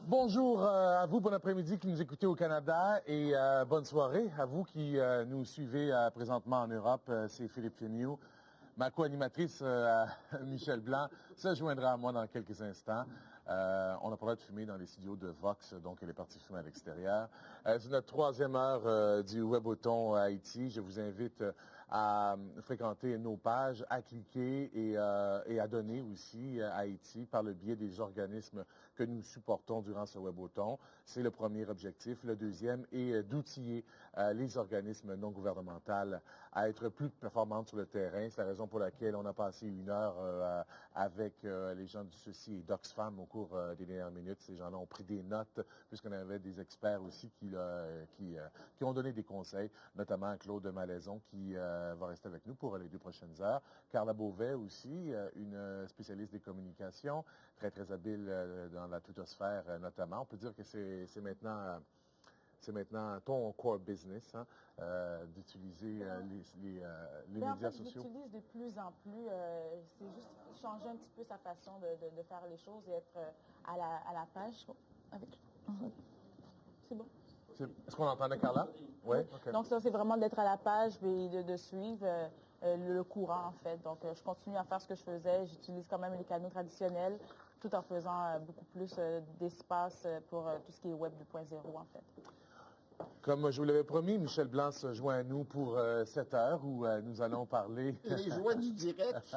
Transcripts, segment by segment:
Bonjour à vous, bon après-midi qui nous écoutez au Canada et bonne soirée à vous qui nous suivez présentement en Europe. C'est Philippe Féniou. Ma co-animatrice, Michel Blanc, se joindra à moi dans quelques instants. On n'a pas le droit de fumer dans les studios de Vox, donc elle est partie fumer à l'extérieur. C'est notre troisième heure du Weboton Haïti. Je vous invite à fréquenter nos pages, à cliquer et à donner aussi à Haïti par le biais des organismes que nous supportons durant ce Weboton. C'est le premier objectif. Le deuxième est d'outiller les organismes non gouvernementaux à être plus performants sur le terrain. C'est la raison pour laquelle on a passé une heure avec les gens du Ceci et d'Oxfam au cours des dernières minutes. Ces gens-là ont pris des notes, puisqu'on avait des experts aussi qui ont donné des conseils, notamment Claude Malaison qui va rester avec nous pour les 2 prochaines heures. Carla Beauvais aussi, une spécialiste des communications, très, très habile dans la twittosphère notamment. On peut dire que c'est maintenant... C'est maintenant ton core business, hein, d'utiliser les médias sociaux. Je l'utilise de plus en plus. C'est juste changer un petit peu sa façon de faire les choses et être à la page. C'est bon. Est-ce qu'on entendait Carla? Oui. Okay. Donc ça, c'est vraiment d'être à la page et de suivre le courant, en fait. Donc, je continue à faire ce que je faisais. J'utilise quand même les canaux traditionnels tout en faisant beaucoup plus d'espace pour tout ce qui est Web 2.0, en fait. Comme je vous l'avais promis, Michel Blanc se joint à nous pour 7 heures où nous allons parler... Les joies du direct.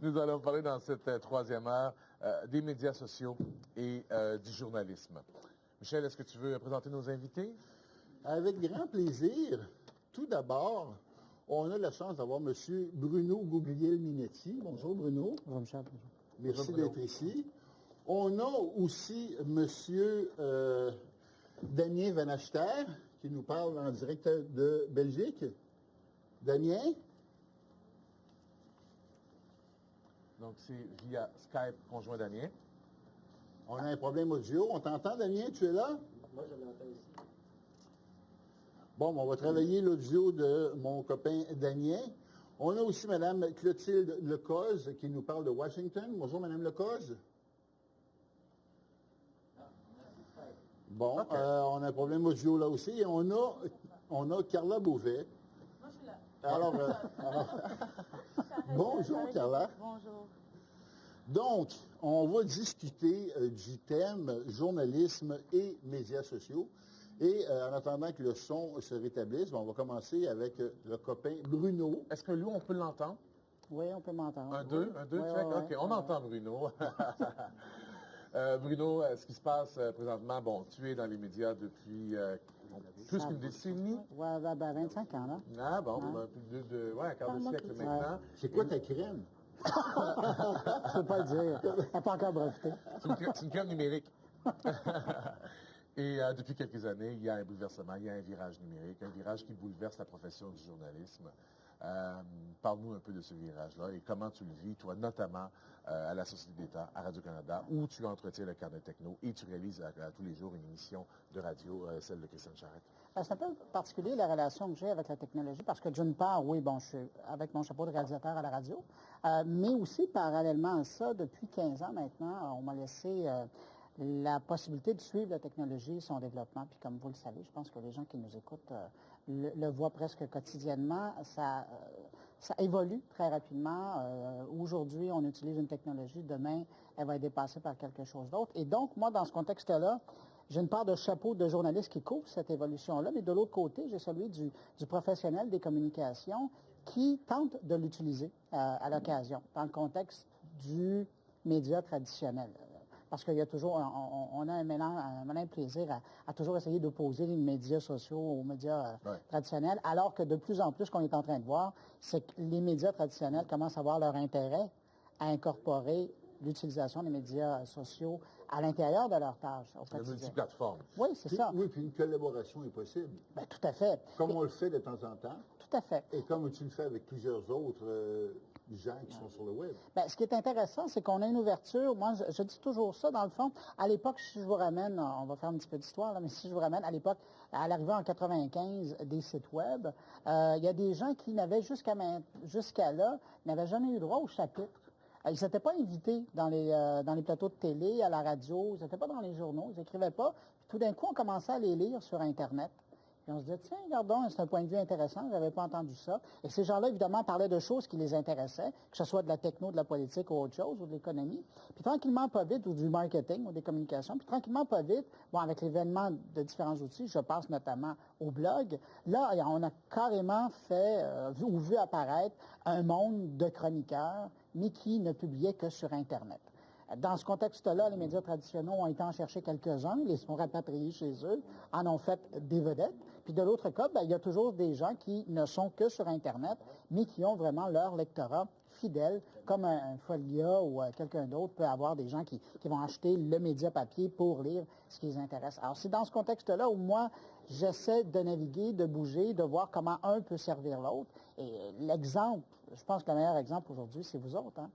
Nous allons parler dans cette troisième heure des médias sociaux et du journalisme. Michel, est-ce que tu veux présenter nos invités? Avec grand plaisir. Tout d'abord, on a la chance d'avoir M. Bruno Guglielminetti. Bonjour Bruno. Bonjour Michel. Bonjour. Merci d'être ici. On a aussi M. Damien Van Achter, qui nous parle en direct de Belgique. Damien? Donc, c'est via Skype qu'on joint Damien. On a un problème audio. On t'entend, Damien? Tu es là? Moi, je l'entends ici. Bon, on va travailler l'audio de mon copain Damien. On a aussi Mme Clotilde Lecoz, qui nous parle de Washington. Bonjour, Mme Lecoz. Bon, okay. On a un problème audio là aussi. Et on a Carla Beauvais. Moi, je suis là. Alors, bonjour, Carla. Bonjour. Donc, on va discuter du thème journalisme et médias sociaux. Et en attendant que le son se rétablisse, on va commencer avec le copain Bruno. Est-ce que lui, on peut l'entendre? Oui, on peut m'entendre. Un, deux, check. OK, on entend Bruno. Bruno, ce qui se passe présentement, bon, tu es dans les médias depuis plus qu'une décennie. Oui, 25 ans, là. Ah bon, plus un quart de siècle maintenant. C'est quoi ta crème? Je ne peux pas le dire. Elle n'a pas encore breveté. C'est une crème numérique. Et depuis quelques années, il y a un bouleversement, il y a un virage numérique, un virage qui bouleverse la profession du journalisme. Parle-nous un peu de ce virage-là et comment tu le vis, toi, notamment à la Société d'État, à Radio-Canada, où tu entretiens le carnet techno et tu réalises à tous les jours une émission de radio, celle de Christiane Charette. C'est un peu particulier la relation que j'ai avec la technologie parce que d'une part, oui, bon, je suis avec mon chapeau de réalisateur à la radio, mais aussi parallèlement à ça, depuis 15 ans maintenant, on m'a laissé... la possibilité de suivre la technologie, son développement, puis comme vous le savez, je pense que les gens qui nous écoutent le voient presque quotidiennement, ça évolue très rapidement. Aujourd'hui, on utilise une technologie, demain, elle va être dépassée par quelque chose d'autre. Et donc, moi, dans ce contexte-là, j'ai une part de chapeau de journaliste qui couvre cette évolution-là, mais de l'autre côté, j'ai celui du professionnel des communications qui tente de l'utiliser à l'occasion, dans le contexte du média traditionnel. Parce qu'il y a toujours, on a un malin plaisir à toujours essayer d'opposer les médias sociaux aux médias traditionnels, alors que de plus en plus, ce qu'on est en train de voir, c'est que les médias traditionnels commencent à avoir leur intérêt à incorporer l'utilisation des médias sociaux à l'intérieur de leurs tâches. La multiplateforme. Oui, c'est ça. Oui, puis une collaboration est possible. Bien, tout à fait. Comme on le fait de temps en temps. Tout à fait. Et comme tu le fais avec plusieurs autres gens qui sont sur le web. Bien, ce qui est intéressant, c'est qu'on a une ouverture. Moi, je dis toujours ça, dans le fond. À l'époque, si je vous ramène, on va faire un petit peu d'histoire, là, mais si je vous ramène, à l'époque, à l'arrivée en 95 des sites web, il y a des gens qui n'avaient jusqu'à là, n'avaient jamais eu droit au chapitre Ils n'étaient pas invités dans les plateaux de télé, à la radio, ils n'étaient pas dans les journaux, ils n'écrivaient pas. Puis tout d'un coup, on commençait à les lire sur Internet. Puis on se disait, tiens, regardons, c'est un point de vue intéressant, je n'avais pas entendu ça. Et ces gens-là, évidemment, parlaient de choses qui les intéressaient, que ce soit de la techno, de la politique ou autre chose, ou de l'économie. Puis tranquillement, pas vite, ou du marketing, ou des communications. Puis tranquillement, pas vite, bon, avec l'événement de différents outils, je pense notamment au blog, là, on a carrément fait, ou vu apparaître un monde de chroniqueurs, mais qui ne publiaient que sur Internet. Dans ce contexte-là, les médias traditionnels ont été en chercher quelques-uns, les sont rapatriés chez eux, en ont fait des vedettes. Puis de l'autre côté, il y a toujours des gens qui ne sont que sur Internet, mais qui ont vraiment leur lectorat fidèle, comme un Folia ou quelqu'un d'autre peut avoir des gens qui vont acheter le média papier pour lire ce qui les intéresse. Alors c'est dans ce contexte-là où moi, j'essaie de naviguer, de bouger, de voir comment un peut servir l'autre. Et l'exemple, je pense que le meilleur exemple aujourd'hui, c'est vous autres, hein?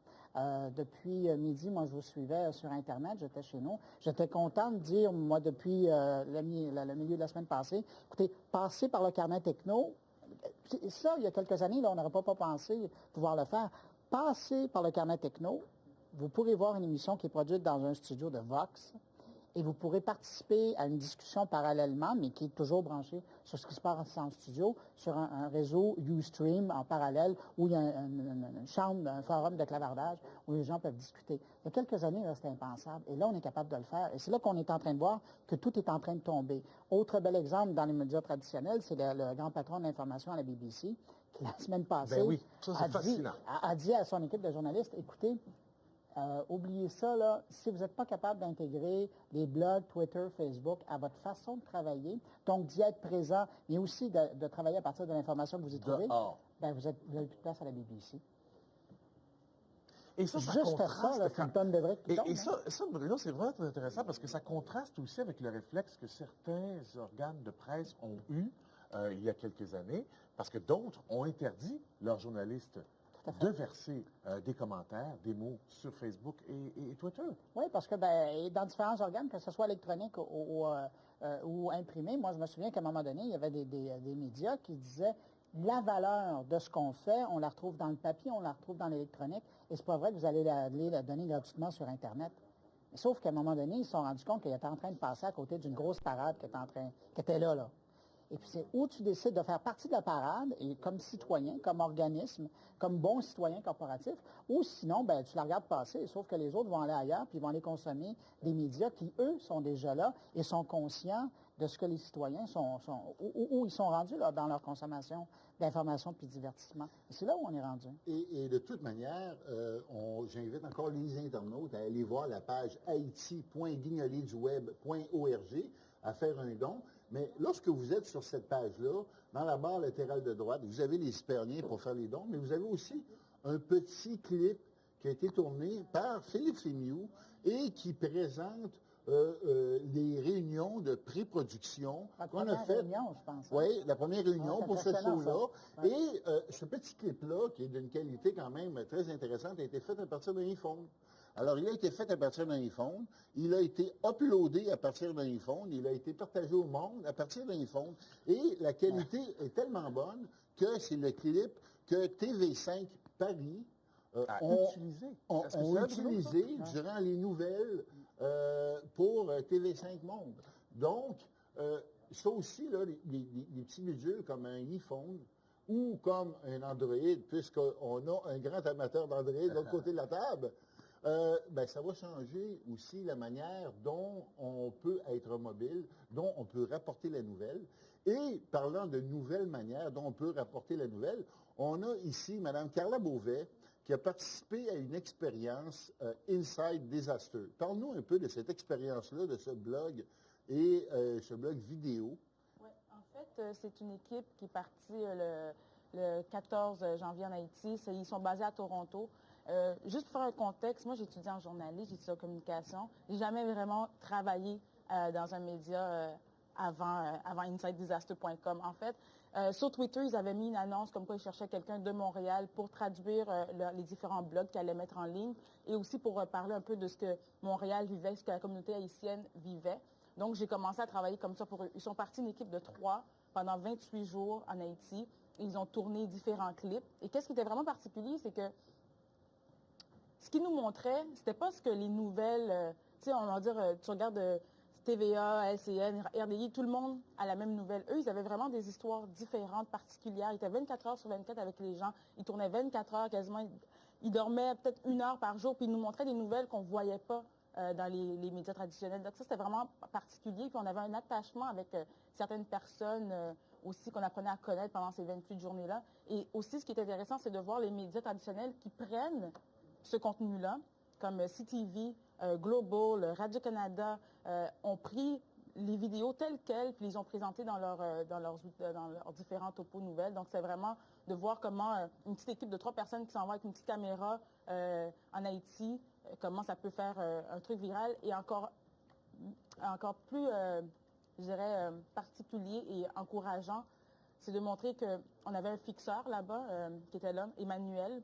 Depuis midi, moi, je vous suivais sur Internet, j'étais chez nous. J'étais content de dire, moi, depuis le milieu de la semaine passée, écoutez, passez par le carnet techno. Ça, il y a quelques années, là, on n'aurait pas pensé pouvoir le faire. Passez par le carnet techno. Vous pourrez voir une émission qui est produite dans un studio de Vox. Et vous pourrez participer à une discussion parallèlement, mais qui est toujours branchée sur ce qui se passe en studio, sur un réseau Ustream en parallèle, où il y a une chambre, un forum de clavardage, où les gens peuvent discuter. Il y a quelques années, là, c'était impensable. Et là, on est capable de le faire. Et c'est là qu'on est en train de voir que tout est en train de tomber. Autre bel exemple dans les médias traditionnels, c'est le grand patron de l'information à la BBC, qui la semaine passée a dit à son équipe de journalistes, écoutez, oubliez ça, là, si vous n'êtes pas capable d'intégrer les blogs, Twitter, Facebook à votre façon de travailler, donc d'y être présent, mais aussi de travailler à partir de l'information que vous y trouvez, ben vous n'avez plus de place à la BBC. Et ça, ça juste contraste, ça, c'est une tonne de briques qui tombe, et ça, Bruno, c'est vraiment très intéressant parce que ça contraste aussi avec le réflexe que certains organes de presse ont eu il y a quelques années, parce que d'autres ont interdit leurs journalistes de verser des commentaires, des mots sur Facebook et Twitter. Oui, parce que dans différents organes, que ce soit électronique ou imprimé, moi je me souviens qu'à un moment donné, il y avait des médias qui disaient la valeur de ce qu'on fait, on la retrouve dans le papier, on la retrouve dans l'électronique, et c'est pas vrai que vous allez la donner gratuitement sur Internet. Sauf qu'à un moment donné, ils se sont rendus compte qu'ils étaient en train de passer à côté d'une grosse parade qui était là. Et puis c'est où tu décides de faire partie de la parade, et comme citoyen, comme organisme, comme bon citoyen corporatif, ou sinon, tu la regardes passer, sauf que les autres vont aller ailleurs, puis ils vont aller consommer des médias qui, eux, sont déjà là et sont conscients de ce que les citoyens où ils sont rendus là, dans leur consommation d'informations puis de divertissement. Et c'est là où on est rendu. Et de toute manière, j'invite encore les internautes à aller voir la page haïti.guignoletsduweb.org à faire un don. Mais lorsque vous êtes sur cette page-là, dans la barre latérale de droite, vous avez les super liens pour faire les dons, mais vous avez aussi un petit clip qui a été tourné par Philippe Fémiou et qui présente les réunions de pré-production qu'on a fait. Réunion, je pense. Oui, la première réunion pour ce show-là. Ouais. Et ce petit clip-là, qui est d'une qualité quand même très intéressante, a été fait à partir d'un iPhone. Alors, il a été fait à partir d'un iPhone, il a été uploadé à partir d'un iPhone, il a été partagé au monde à partir d'un iPhone, et la qualité est tellement bonne que c'est le clip que TV5 Paris ont utilisé durant les nouvelles pour TV5 Monde. Donc, ça aussi, là, les petits bidules comme un iPhone ou comme un Android, puisqu'on a un grand amateur d'Android de l'autre côté de la table, ça va changer aussi la manière dont on peut être mobile, dont on peut rapporter la nouvelle. Et parlant de nouvelles manières dont on peut rapporter la nouvelle, on a ici Mme Carla Beauvais qui a participé à une expérience Inside Disaster. Parle-nous un peu de cette expérience-là, de ce blog et ce blog vidéo. Oui, en fait, c'est une équipe qui est partie le 14 janvier en Haïti. Ils sont basés à Toronto. Juste pour faire un contexte, moi j'ai étudié en journalisme, j'ai étudié en communication. J'ai jamais vraiment travaillé dans un média avant InsideDisaster.com. En fait, sur Twitter, ils avaient mis une annonce comme quoi ils cherchaient quelqu'un de Montréal pour traduire les différents blogs qu'ils allaient mettre en ligne et aussi pour parler un peu de ce que Montréal vivait, ce que la communauté haïtienne vivait. Donc, j'ai commencé à travailler comme ça pour eux. Ils sont partis une équipe de 3 pendant 28 jours en Haïti. Ils ont tourné différents clips. Et qu'est-ce qui était vraiment particulier, c'est que ce qu'ils nous montraient, c'était pas ce que les nouvelles, tu sais, on va dire, tu regardes TVA, LCN, RDI, tout le monde a la même nouvelle. Eux, ils avaient vraiment des histoires différentes, particulières. Ils étaient 24 heures sur 24 avec les gens. Ils tournaient 24 heures quasiment. Ils dormaient peut-être 1 heure par jour, puis ils nous montraient des nouvelles qu'on ne voyait pas dans les médias traditionnels. Donc ça, c'était vraiment particulier. Puis on avait un attachement avec certaines personnes aussi qu'on apprenait à connaître pendant ces 28 journées-là. Et aussi, ce qui est intéressant, c'est de voir les médias traditionnels qui prennent ce contenu-là, comme CTV, Global, Radio-Canada, ont pris les vidéos telles quelles, puis les ont présentées dans leurs différents topos nouvelles. Donc, c'est vraiment de voir comment une petite équipe de 3 personnes qui s'en va avec une petite caméra en Haïti, comment ça peut faire un truc viral et encore plus, je dirais, particulier et encourageant, c'est de montrer qu'on avait un fixeur là-bas qui était là, Emmanuel,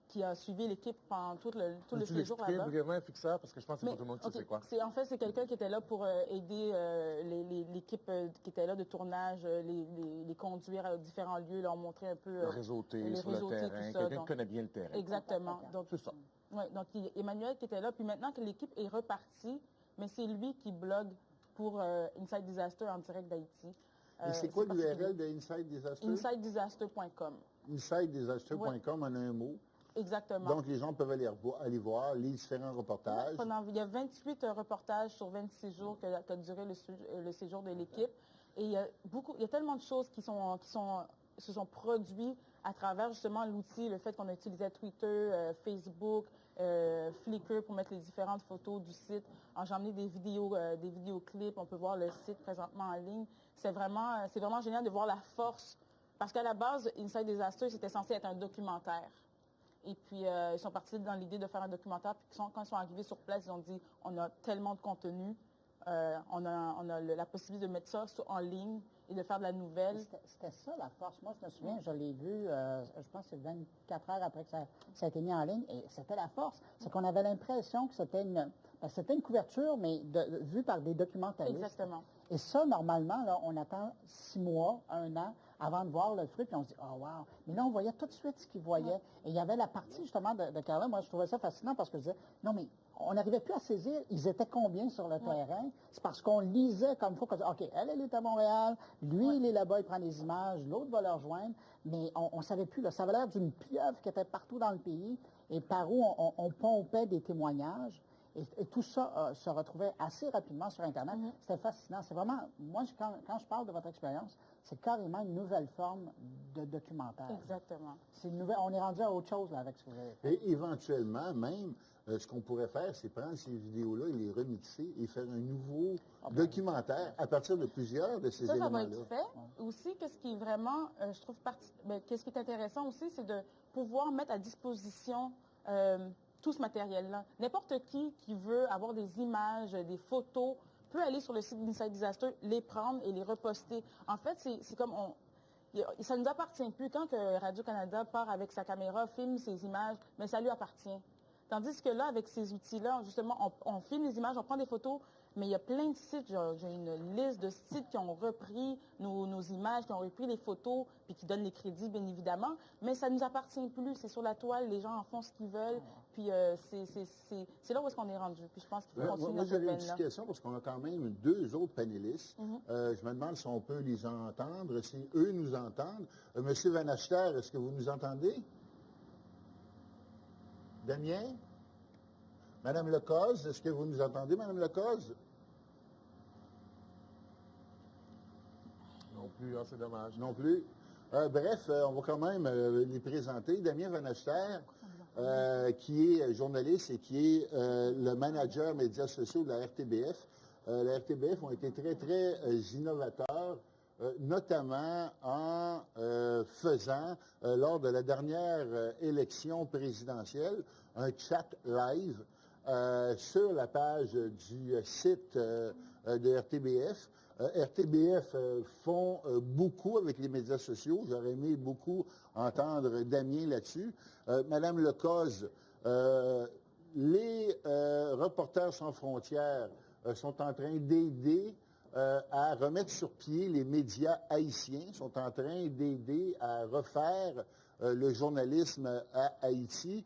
qui a suivi l'équipe pendant tout le séjour là-bas. Brièvement un fixeur, parce que je pense que c'est pas tout le monde qui sait quoi. En fait, c'est quelqu'un qui était là pour aider l'équipe qui était là de tournage, les conduire à différents lieux, leur montrer un peu... le réseauté sur le terrain, quelqu'un qui connaît bien le terrain. Exactement. Donc, c'est ça. Ouais, donc, Emmanuel qui était là, puis maintenant que l'équipe est repartie, mais c'est lui qui blogue pour Inside Disaster en direct d'Haïti. Et c'est quoi l'URL de Inside Disaster? InsideDisaster.com. InsideDisaster.com en un mot. Exactement. Donc, les gens peuvent aller voir les différents reportages. Il y a 28 reportages sur 26 jours qu'a duré le séjour de l'équipe. Et il y a tellement de choses qui se sont produites à travers justement l'outil, le fait qu'on utilisait Twitter, Facebook, Flickr pour mettre les différentes photos du site. J'ai emmené des vidéoclips, on peut voir le site présentement en ligne. C'est vraiment génial de voir la force. Parce qu'à la base, Inside Disaster, c'était censé être un documentaire. Et puis, ils sont partis dans l'idée de faire un documentaire. Puis, quand ils sont arrivés sur place, ils ont dit, on a tellement de contenu, on a la possibilité de mettre ça en ligne et de faire de la nouvelle. C'était ça la force. Moi, je me souviens, je l'ai vu, je pense que c'est 24 heures après que ça a été mis en ligne. Et c'était la force. C'est qu'on avait l'impression que c'était une couverture, mais vue par des documentaristes. Exactement. Et ça, normalement, là, on attend 6 mois, 1 an, avant de voir le fruit, puis on se dit, oh wow. Mais là, on voyait tout de suite ce qu'ils voyaient. Ouais. Et il y avait la partie, justement, de Carla. Moi, je trouvais ça fascinant parce que je disais, non, mais on n'arrivait plus à saisir, ils étaient combien sur le terrain. C'est parce qu'on lisait comme il faut, OK, elle est à Montréal, lui, il est là-bas, il prend des images, l'autre va le rejoindre. Mais on ne savait plus, là, ça avait l'air d'une pieuvre qui était partout dans le pays et par où on pompait des témoignages. Et tout ça se retrouvait assez rapidement sur Internet. C'était fascinant. C'est vraiment, moi, quand je parle de votre expérience, c'est carrément une nouvelle forme de documentaire. Exactement. On est rendu à autre chose là, avec ce que vous avez fait. Et éventuellement, même, ce qu'on pourrait faire, c'est prendre ces vidéos-là et les remixer et faire un nouveau documentaire à partir de plusieurs de ces éléments-là. Ça va être fait. Aussi, qu'est-ce qui est vraiment, je trouve, qu'est-ce qui est intéressant aussi, c'est de pouvoir mettre à disposition tout ce matériel-là. N'importe qui veut avoir des images, des photos, peut aller sur le site d'Inside Disaster, les prendre et les reposter. En fait, c'est comme ça ne nous appartient plus. Quand Radio-Canada part avec sa caméra, filme ses images, mais ça lui appartient. Tandis que là, avec ces outils-là, justement, on filme les images, on prend des photos, mais il y a plein de sites, j'ai une liste de sites qui ont repris nos images, qui ont repris les photos, puis qui donnent les crédits, bien évidemment, mais ça ne nous appartient plus. C'est sur la toile, les gens en font ce qu'ils veulent, puis c'est là où est-ce qu'on est rendu. Puis je pense qu'il faut continuer moi, dans cette j'avais une veine-là. petite question, parce qu'on a quand même 2 autres panélistes. Je me demande si on peut les entendre, si eux nous entendent. Monsieur Van Achter, est-ce que vous nous entendez? Damien? Madame Lecoz, est-ce que vous nous entendez, Madame Lecoz? Non plus, c'est dommage. Non plus. Bref, on va quand même les présenter. Damien Van Achter, qui est journaliste et qui est le manager médias sociaux de la RTBF. La RTBF ont été très, très innovateurs, notamment en faisant, lors de la dernière élection présidentielle, un chat live sur la page du site de RTBF. RTBF font beaucoup avec les médias sociaux. J'aurais aimé beaucoup entendre Damien là-dessus. Madame Lecoz, les Reporters sans frontières sont en train d'aider à remettre sur pied les médias haïtiens, sont en train d'aider à refaire le journalisme à Haïti.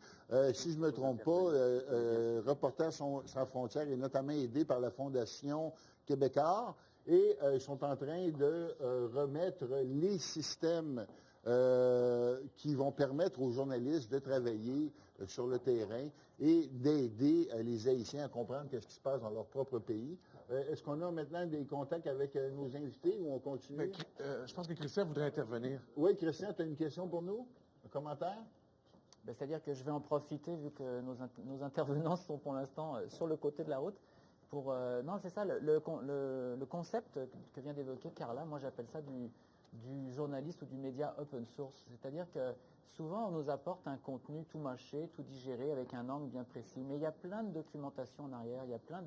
Si je ne me trompe pas, Reporters sans frontières est notamment aidé par la Fondation Québécois et ils sont en train de remettre les systèmes qui vont permettre aux journalistes de travailler sur le terrain et d'aider les Haïtiens à comprendre ce qui se passe dans leur propre pays. Est-ce qu'on a maintenant des contacts avec nos invités ou on continue? Je pense que Christian voudrait intervenir. Oui, Christian, tu as une question pour nous? Un commentaire? C'est-à-dire que je vais en profiter, vu que nos intervenants sont pour l'instant sur le côté de la route, pour... non, c'est ça, le concept que vient d'évoquer Carla, moi j'appelle ça du journaliste ou du média open source. C'est-à-dire que souvent on nous apporte un contenu tout mâché, tout digéré, avec un angle bien précis, mais il y a plein de documentation en arrière, il y a plein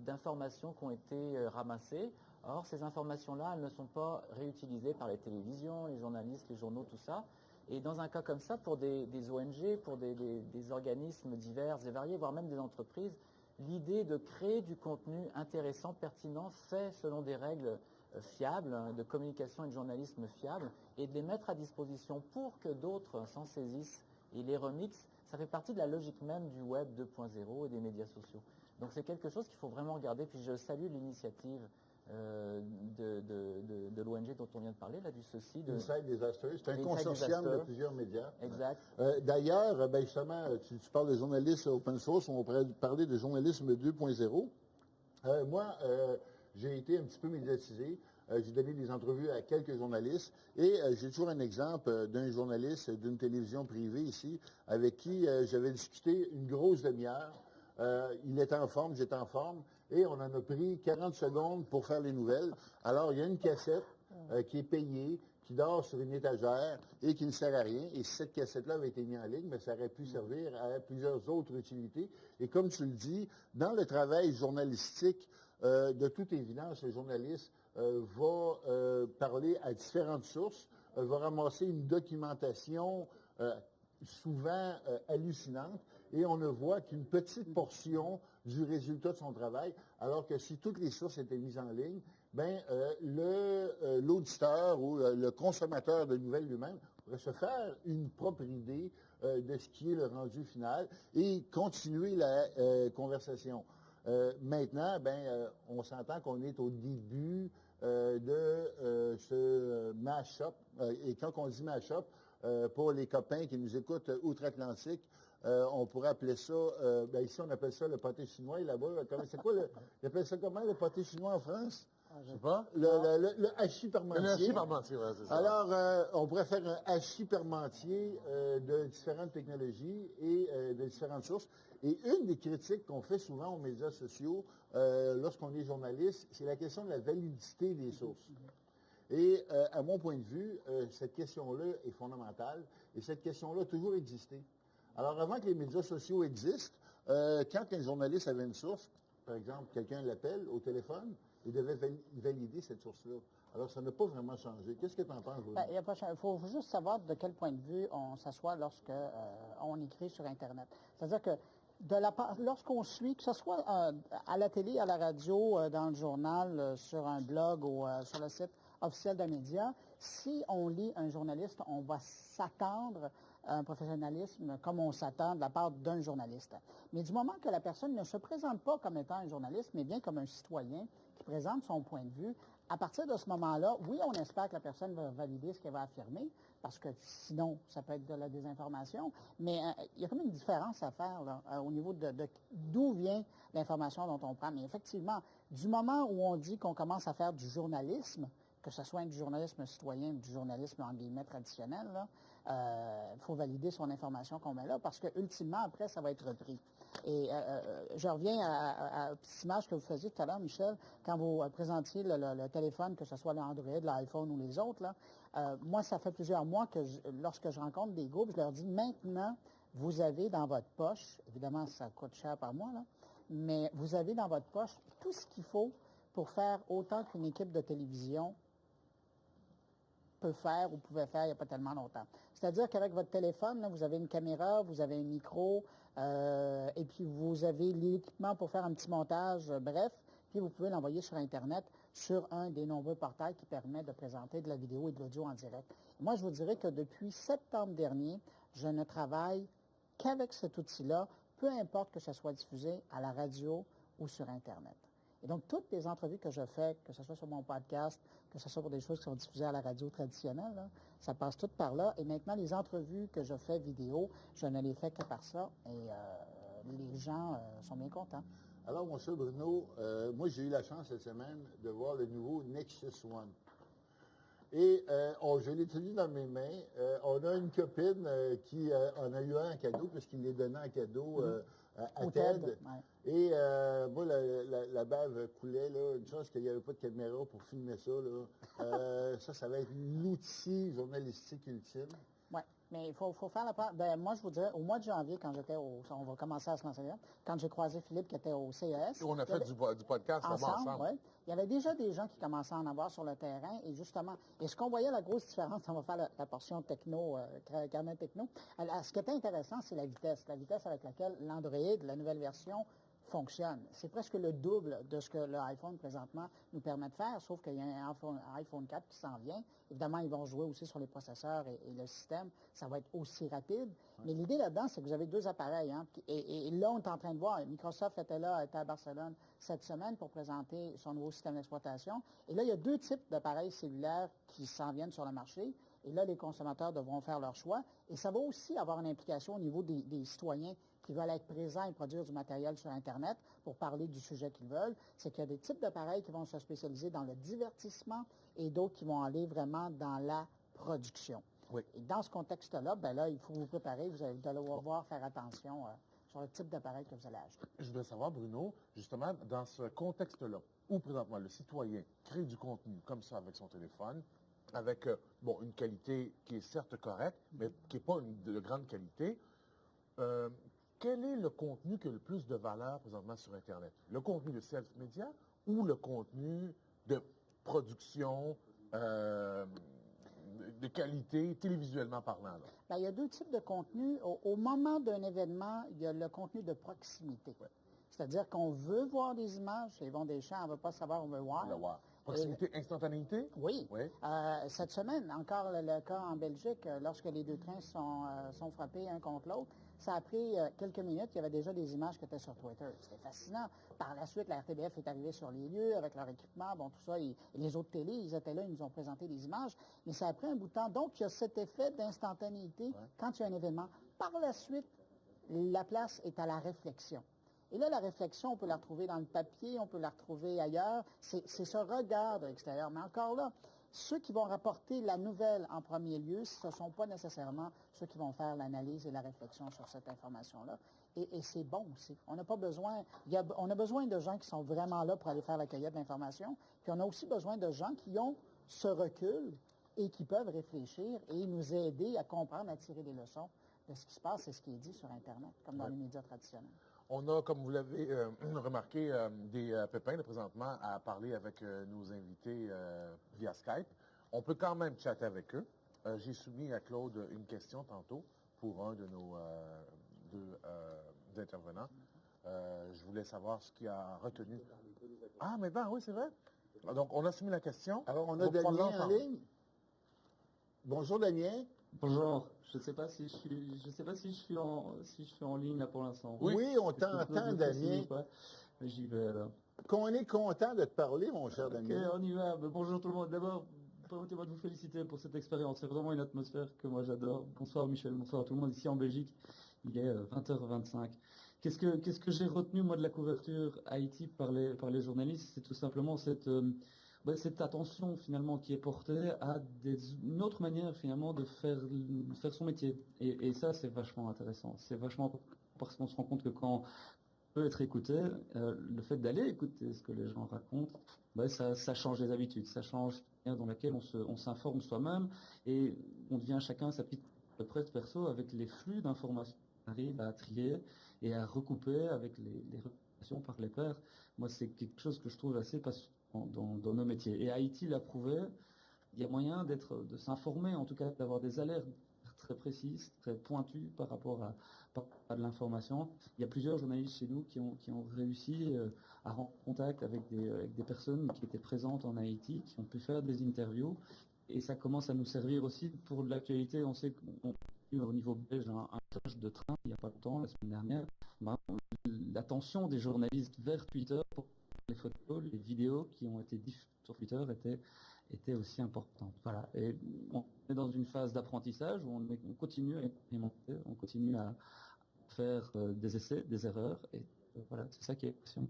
d'informations qui ont été ramassées. Or, ces informations-là, elles ne sont pas réutilisées par les télévisions, les journalistes, les journaux, tout ça. Et dans un cas comme ça, pour des ONG, pour des organismes divers et variés, voire même des entreprises, l'idée de créer du contenu intéressant, pertinent, fait selon des règles fiables, de communication et de journalisme fiable, et de les mettre à disposition pour que d'autres s'en saisissent et les remixent, ça fait partie de la logique même du web 2.0 et des médias sociaux. Donc c'est quelque chose qu'il faut vraiment regarder. Puis je salue l'initiative de l'ONG dont on vient de parler, là, du ceci. Inside Disaster. C'est un consortium de plusieurs médias. Exact. D'ailleurs, justement, tu parles de journalisme open source, on pourrait parler de journalisme 2.0. Moi, j'ai été un petit peu médiatisé. J'ai donné des entrevues à quelques journalistes et j'ai toujours un exemple d'un journaliste d'une télévision privée ici avec qui j'avais discuté une grosse demi-heure. Il était en forme, j'étais en forme, et on en a pris 40 secondes pour faire les nouvelles. Alors, il y a une cassette qui est payée, qui dort sur une étagère et qui ne sert à rien. Et si cette cassette-là avait été mise en ligne, mais ça aurait pu servir à plusieurs autres utilités. Et comme tu le dis, dans le travail journalistique, de toute évidence, le journaliste va parler à différentes sources, va ramasser une documentation souvent hallucinante, et on ne voit qu'une petite portion du résultat de son travail, alors que si toutes les sources étaient mises en ligne, l'auditeur ou le consommateur de nouvelles lui-même pourrait se faire une propre idée de ce qui est le rendu final et continuer la conversation. Maintenant, on s'entend qu'on est au début de ce mash-up, et quand on dit mash-up, pour les copains qui nous écoutent outre-Atlantique, on pourrait appeler ça, ici on appelle ça le pâté chinois, et là-bas, c'est quoi ils appellent ça comment le pâté chinois en France? Je sais pas. Le hachis parmentier. Le hachis parmentier, oui, c'est ça. Alors, on pourrait faire un hachis parmentier de différentes technologies et de différentes sources. Et une des critiques qu'on fait souvent aux médias sociaux lorsqu'on est journaliste, c'est la question de la validité des sources. Et à mon point de vue, cette question-là est fondamentale et cette question-là a toujours existé. Alors, avant que les médias sociaux existent, quand un journaliste avait une source, par exemple, quelqu'un l'appelle au téléphone, il devait valider cette source-là. Alors, ça n'a pas vraiment changé. Qu'est-ce que tu en penses, Louis? Il faut juste savoir de quel point de vue on s'assoit lorsque on écrit sur Internet. C'est-à-dire que lorsqu'on suit, que ce soit à la télé, à la radio, dans le journal, sur un blog ou sur le site officiel d'un média, si on lit un journaliste, on va s'attendre à un professionnalisme comme on s'attend de la part d'un journaliste. Mais du moment que la personne ne se présente pas comme étant un journaliste, mais bien comme un citoyen qui présente son point de vue, à partir de ce moment-là, oui, on espère que la personne va valider ce qu'elle va affirmer, parce que sinon, ça peut être de la désinformation, mais il y a quand même une différence à faire là, au niveau de d'où vient l'information dont on prend. Mais effectivement, du moment où on dit qu'on commence à faire du journalisme, que ce soit du journalisme citoyen ou du journalisme en guillemets traditionnel, il faut valider son information qu'on met là, parce que ultimement, après, ça va être repris. Et je reviens à la petite image que vous faisiez tout à l'heure, Michel, quand vous présentiez le téléphone, que ce soit l'Android, l'iPhone ou les autres. Là, moi, ça fait plusieurs mois que lorsque je rencontre des groupes, je leur dis maintenant, vous avez dans votre poche, évidemment, ça coûte cher par mois, là, mais vous avez dans votre poche tout ce qu'il faut pour faire autant qu'une équipe de télévision peut faire ou pouvait faire il n'y a pas tellement longtemps. C'est-à-dire qu'avec votre téléphone, là, vous avez une caméra, vous avez un micro, et puis vous avez l'équipement pour faire un petit montage, bref, puis vous pouvez l'envoyer sur Internet sur un des nombreux portails qui permet de présenter de la vidéo et de l'audio en direct. Moi, je vous dirais que depuis septembre dernier, je ne travaille qu'avec cet outil-là, peu importe que ce soit diffusé à la radio ou sur Internet. Et donc, toutes les entrevues que je fais, que ce soit sur mon podcast, que ce soit pour des choses qui sont diffusées à la radio traditionnelle, là, ça passe tout par là. Et maintenant, les entrevues que je fais vidéo, je ne les fais que par ça. Et les gens sont bien contents. Alors, mon cher Bruno, moi, j'ai eu la chance cette semaine de voir le nouveau Nexus One. Et je l'ai tenu dans mes mains. On a une copine qui en a eu un en cadeau, puisqu'il l'est donné en cadeau à Au TED. TED, ouais. Et moi, la bave coulait, là. Une chance qu'il n'y avait pas de caméra pour filmer ça, là. Ça va être l'outil journalistique ultime. Oui, mais il faut faire la part. Ben, moi, je vous dirais, au mois de janvier, quand j'étais on va commencer à se lancer là, quand j'ai croisé Philippe qui était au CES. On a fait du podcast ensemble. Ouais. Il y avait déjà des gens qui commençaient à en avoir sur le terrain et justement, et ce qu'on voyait, la grosse différence, on va faire la portion techno, carnet techno. Alors, ce qui était intéressant, c'est la vitesse avec laquelle l'Android, la nouvelle version, fonctionne. C'est presque le double de ce que l'iPhone présentement nous permet de faire, sauf qu'il y a un iPhone 4 qui s'en vient. Évidemment, ils vont jouer aussi sur les processeurs et le système. Ça va être aussi rapide. Ouais. Mais l'idée là-dedans, c'est que vous avez deux appareils. Hein, et là, on est en train de voir, Microsoft était à Barcelone cette semaine pour présenter son nouveau système d'exploitation. Et là, il y a deux types d'appareils cellulaires qui s'en viennent sur le marché. Et là, les consommateurs devront faire leur choix. Et ça va aussi avoir une implication au niveau des citoyens qui veulent être présents et produire du matériel sur Internet pour parler du sujet qu'ils veulent. C'est qu'il y a des types d'appareils qui vont se spécialiser dans le divertissement et d'autres qui vont aller vraiment dans la production. Oui. Et dans ce contexte-là, ben là, il faut vous préparer. Vous allez devoir faire attention sur le type d'appareil que vous allez acheter. Je voudrais savoir, Bruno, justement, dans ce contexte-là, où présentement le citoyen crée du contenu comme ça avec son téléphone, avec une qualité qui est certes correcte, mais qui n'est pas de grande qualité, quel est le contenu qui a le plus de valeur présentement sur Internet? Le contenu de self-média ou le contenu de production de qualité télévisuellement parlant? Là? Bien, il y a deux types de contenus. Au moment d'un événement, il y a le contenu de proximité. Ouais. C'est-à-dire qu'on veut voir des images. Yvon Deschamps, on ne veut pas savoir, on veut voir. Le voir. Proximité, instantanéité? Oui. Cette semaine, encore le cas en Belgique, lorsque les deux trains sont frappés un contre l'autre, ça a pris quelques minutes. Il y avait déjà des images qui étaient sur Twitter. C'était fascinant. Par la suite, la RTBF est arrivée sur les lieux avec leur équipement, tout ça. Et les autres télés, ils étaient là, ils nous ont présenté des images. Mais ça a pris un bout de temps. Donc, il y a cet effet d'instantanéité quand il y a un événement. Par la suite, la place est à la réflexion. Et là, la réflexion, on peut la retrouver dans le papier, on peut la retrouver ailleurs. C'est ce regard de l'extérieur. Mais encore là, ceux qui vont rapporter la nouvelle en premier lieu, ce ne sont pas nécessairement ceux qui vont faire l'analyse et la réflexion sur cette information-là. Et c'est bon aussi. On n'a pas besoin, on a besoin de gens qui sont vraiment là pour aller faire la cueillette d'informations. Puis on a aussi besoin de gens qui ont ce recul et qui peuvent réfléchir et nous aider à comprendre, à tirer des leçons de ce qui se passe et ce qui est dit sur Internet, comme dans les médias traditionnels. On a, comme vous l'avez remarqué, des pépins présentement à parler avec nos invités via Skype. On peut quand même chatter avec eux. J'ai soumis à Claude une question tantôt pour un de nos deux intervenants. Je voulais savoir ce qui a retenu. Ah, maintenant, oui, c'est vrai. Donc, on a soumis la question. Alors, on a Damien en ligne. Bonjour, Damien. Bonjour. Je ne sais pas si je suis en ligne là pour l'instant. Oui, on t'entend, Damien. J'y vais alors. Qu'on est content de te parler, mon cher Damien. On y va. Bonjour tout le monde. D'abord, permettez-moi de vous féliciter pour cette expérience. C'est vraiment une atmosphère que moi j'adore. Bonsoir Michel, bonsoir à tout le monde ici en Belgique. Il est 20h25. Qu'est-ce que j'ai retenu moi de la couverture Haïti par les journalistes? C'est tout simplement cette attention finalement qui est portée à une autre manière finalement de faire son métier. Et ça c'est vachement intéressant. C'est vachement parce qu'on se rend compte que quand on peut être écouté, le fait d'aller écouter ce que les gens racontent, ça change les habitudes, ça change la manière dans laquelle on s'informe soi-même et on devient chacun sa petite presse perso avec les flux d'informations qu'on arrive à trier et à recouper avec les relations par les pairs. Moi c'est quelque chose que je trouve assez passionnant dans nos métiers. Et Haïti l'a prouvé, il y a moyen de s'informer, en tout cas d'avoir des alertes très précises, très pointues par rapport à de l'information. Il y a plusieurs journalistes chez nous qui ont réussi à rentrer en contact avec des personnes qui étaient présentes en Haïti, qui ont pu faire des interviews. Et ça commence à nous servir aussi pour de l'actualité. On sait qu'on a eu au niveau belge un crash de train il n'y a pas longtemps, la semaine dernière. L'attention des journalistes vers Twitter pour les photos, les vidéos qui ont été diffusées sur Twitter étaient aussi importantes. Voilà. Et on est dans une phase d'apprentissage où on continue à expérimenter, on continue à faire des essais, des erreurs. Et voilà, c'est ça qui est question.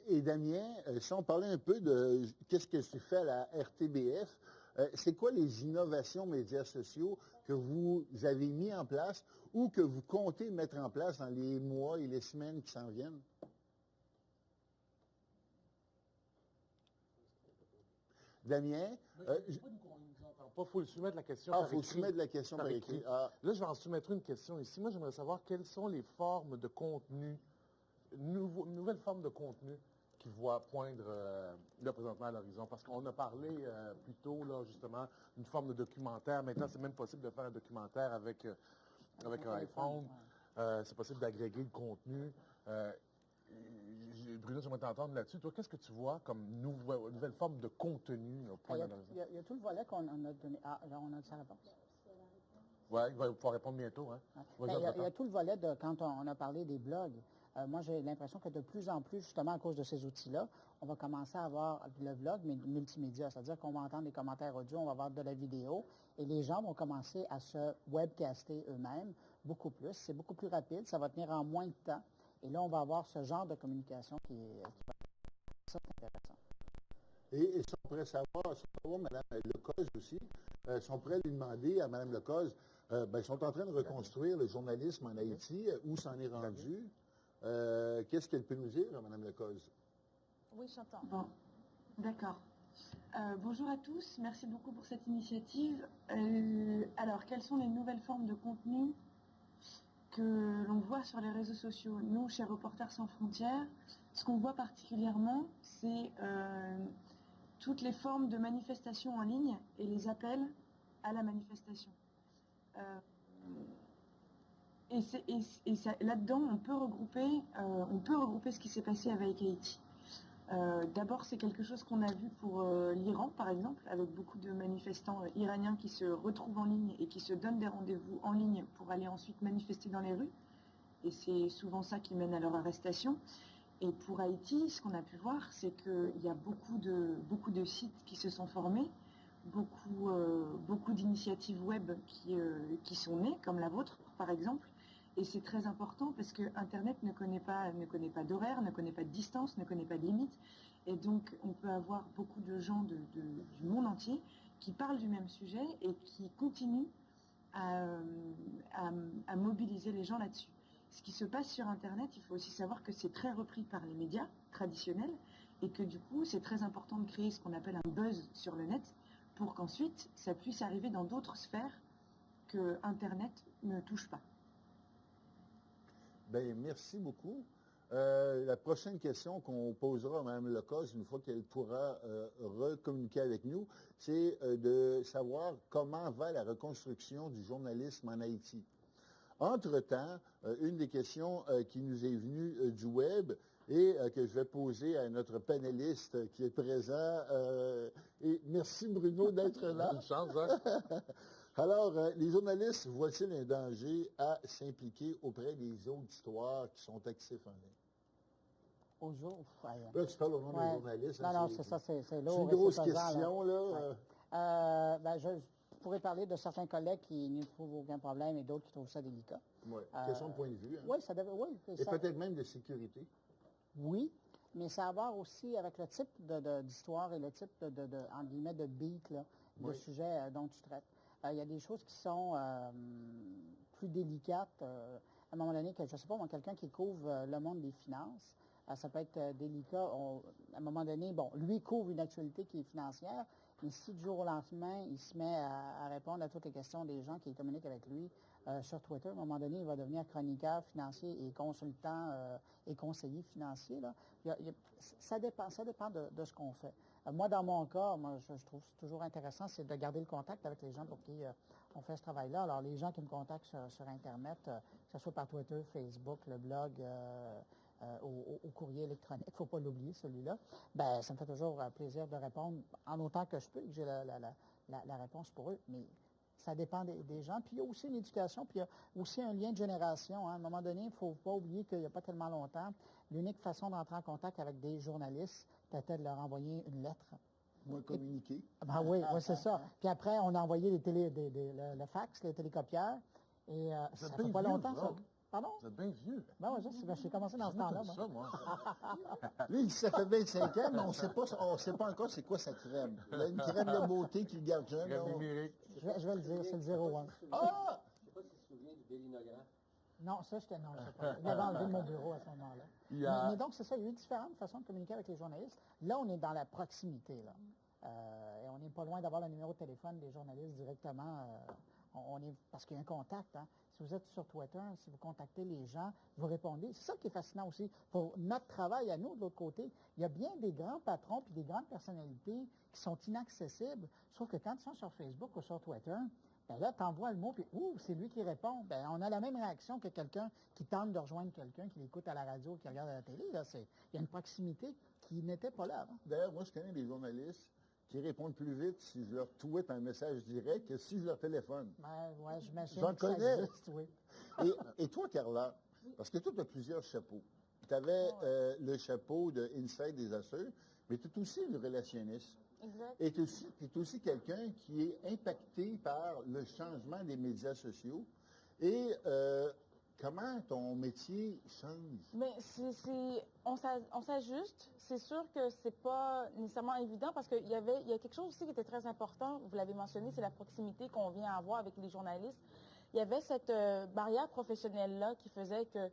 Et Damien, si on parlait un peu de qu'est-ce que tu fais à la RTBF, c'est quoi les innovations médias sociaux que vous avez mis en place ou que vous comptez mettre en place dans les mois et les semaines qui s'en viennent? Damien? Il faut le soumettre la question Il par faut écrit. soumettre la question par écrit. Là, je vais en soumettre une question ici. Moi, j'aimerais savoir quelles sont les formes de contenu, nouvelles formes de contenu qui voient poindre là, présentement à l'horizon. Parce qu'on a parlé plus tôt, là, justement, d'une forme de documentaire. Maintenant, c'est même possible de faire un documentaire avec un iPhone. C'est possible d'agréger le contenu. Bruno, j'aimerais t'entendre là-dessus. Toi, qu'est-ce que tu vois comme nouvelle forme de contenu au point d'analyse? Il y a tout le volet qu'on a donné. Ah, là, on a sa réponse. Oui, il va pouvoir répondre bientôt. Hein? Il y a tout le volet de quand on a parlé des blogs. Moi, j'ai l'impression que de plus en plus, justement, à cause de ces outils-là, on va commencer à avoir le vlog, mais multimédia. C'est-à-dire qu'on va entendre des commentaires audio, on va avoir de la vidéo, et les gens vont commencer à se webcaster eux-mêmes beaucoup plus. C'est beaucoup plus rapide, ça va tenir en moins de temps. Et là, on va avoir ce genre de communication qui va être intéressant. Et si on pourrait savoir Mme Lecoz aussi, si on pourrait lui demander à Mme Lecoz, ils sont en train de reconstruire le journalisme en Haïti, où s'en est rendu. Qu'est-ce qu'elle peut nous dire, Mme Lecoz? Oui, j'entends. Bon, d'accord. Bonjour à tous, merci beaucoup pour cette initiative. Alors, quelles sont les nouvelles formes de contenu que l'on voit sur les réseaux sociaux? Nous, chez Reporters sans frontières, ce qu'on voit particulièrement, c'est toutes les formes de manifestation en ligne et les appels à la manifestation. Là-dedans, on peut regrouper ce qui s'est passé avec Haïti. D'abord, c'est quelque chose qu'on a vu pour l'Iran, par exemple, avec beaucoup de manifestants iraniens qui se retrouvent en ligne et qui se donnent des rendez-vous en ligne pour aller ensuite manifester dans les rues. Et c'est souvent ça qui mène à leur arrestation. Et pour Haïti, ce qu'on a pu voir, c'est qu'il y a beaucoup de sites qui se sont formés, beaucoup d'initiatives web qui sont nées, comme la vôtre, par exemple. Et c'est très important parce que Internet ne connaît pas d'horaire, ne connaît pas de distance, ne connaît pas de limite. Et donc, on peut avoir beaucoup de gens du monde entier qui parlent du même sujet et qui continuent à mobiliser les gens là-dessus. Ce qui se passe sur Internet, il faut aussi savoir que c'est très repris par les médias traditionnels et que du coup, c'est très important de créer ce qu'on appelle un buzz sur le net pour qu'ensuite, ça puisse arriver dans d'autres sphères que Internet ne touche pas. Bien, merci beaucoup. La prochaine question qu'on posera à Mme Lecoz, une fois qu'elle pourra recommuniquer avec nous, c'est de savoir comment va la reconstruction du journalisme en Haïti. Entre-temps, une des questions qui nous est venue du web et que je vais poser à notre panéliste qui est présent. Et merci Bruno d'être là. Une chance, hein? Alors, les journalistes voient-ils un danger à s'impliquer auprès des auditoires qui sont actifs en ligne? Là, tu parles au nom des journalistes. Non, c'est ça, c'est lourd. C'est une grosse question, là. Je pourrais parler de certains collègues qui n'y trouvent aucun problème et d'autres qui trouvent ça délicat. Oui, question de point de vue. Hein? Oui, ça devrait, oui. Et peut-être même de sécurité. Oui, mais ça a à voir aussi avec le type d'histoire et le type entre guillemets, de beat, là, de sujet dont tu traites. Il y a des choses qui sont plus délicates. À un moment donné, je ne sais pas, moi, quelqu'un qui couvre le monde des finances, ça peut être délicat. À un moment donné, lui couvre une actualité qui est financière, mais si du jour au lendemain, il se met à répondre à toutes les questions des gens qui communiquent avec lui sur Twitter, à un moment donné, il va devenir chroniqueur financier et consultant et conseiller financier. Là. Ça dépend de ce qu'on fait. Moi, dans mon cas, je trouve toujours intéressant, c'est de garder le contact avec les gens pour qui on fait ce travail-là. Alors, les gens qui me contactent sur Internet, que ce soit par Twitter, Facebook, le blog, au courrier électronique, il ne faut pas l'oublier, celui-là, ben, ça me fait toujours plaisir de répondre en autant que je peux, que j'ai la réponse pour eux. Mais ça dépend des gens. Puis il y a aussi une éducation, puis il y a aussi un lien de génération. Hein. À un moment donné, il ne faut pas oublier qu'il n'y a pas tellement longtemps, l'unique façon d'entrer en contact avec des journalistes, c'était de leur envoyer une lettre. Moins communiqué. Ben oui, c'est ça. Puis après, on a envoyé le fax, les télécopieurs, et ça fait pas longtemps, ça. Pardon? Vous êtes bien vieux. Ben oui, j'ai commencé dans ce temps-là. Comme ça, moi. Lui, il dit ça fait 25 ans, mais on ne sait pas encore c'est quoi sa crème. Il a une crème de beauté qui le garde jeune. Crème numérique. Je vais le dire, c'est le 01. Ah! Je ne sais pas si tu te souviens du bélinographe. Non, ça, je sais pas. Il avait enlevé de mon bureau à ce moment-là. Mais donc, c'est ça, il y a eu différentes façons de communiquer avec les journalistes. Là, on est dans la proximité, là. Et on n'est pas loin d'avoir le numéro de téléphone des journalistes directement. Parce qu'il y a un contact. Hein. Si vous êtes sur Twitter, si vous contactez les gens, vous répondez. C'est ça qui est fascinant aussi. Pour notre travail à nous, de l'autre côté, il y a bien des grands patrons puis des grandes personnalités qui sont inaccessibles. Sauf que quand ils sont sur Facebook ou sur Twitter, ben là, tu envoies le mot, puis c'est lui qui répond. Ben, on a la même réaction que quelqu'un qui tente de rejoindre quelqu'un, qui l'écoute à la radio, qui regarde à la télé. Là, il y a une proximité qui n'était pas là avant. D'ailleurs, moi, je connais des journalistes qui répondent plus vite si je leur tweet un message direct que si je leur téléphone. Oui, j'imagine. J'en connais. Existe, oui. Et toi, Carla, parce que toi, tu as plusieurs chapeaux. Tu avais le chapeau de Inside des Assures, mais tu es aussi une relationniste. Exact. Et tu es aussi quelqu'un qui est impacté par le changement des médias sociaux. Et comment ton métier change? Mais on s'ajuste. C'est sûr que c'est pas nécessairement évident parce qu'il y a quelque chose aussi qui était très important. Vous l'avez mentionné, c'est la proximité qu'on vient avoir avec les journalistes. Il y avait cette barrière professionnelle-là qui faisait que,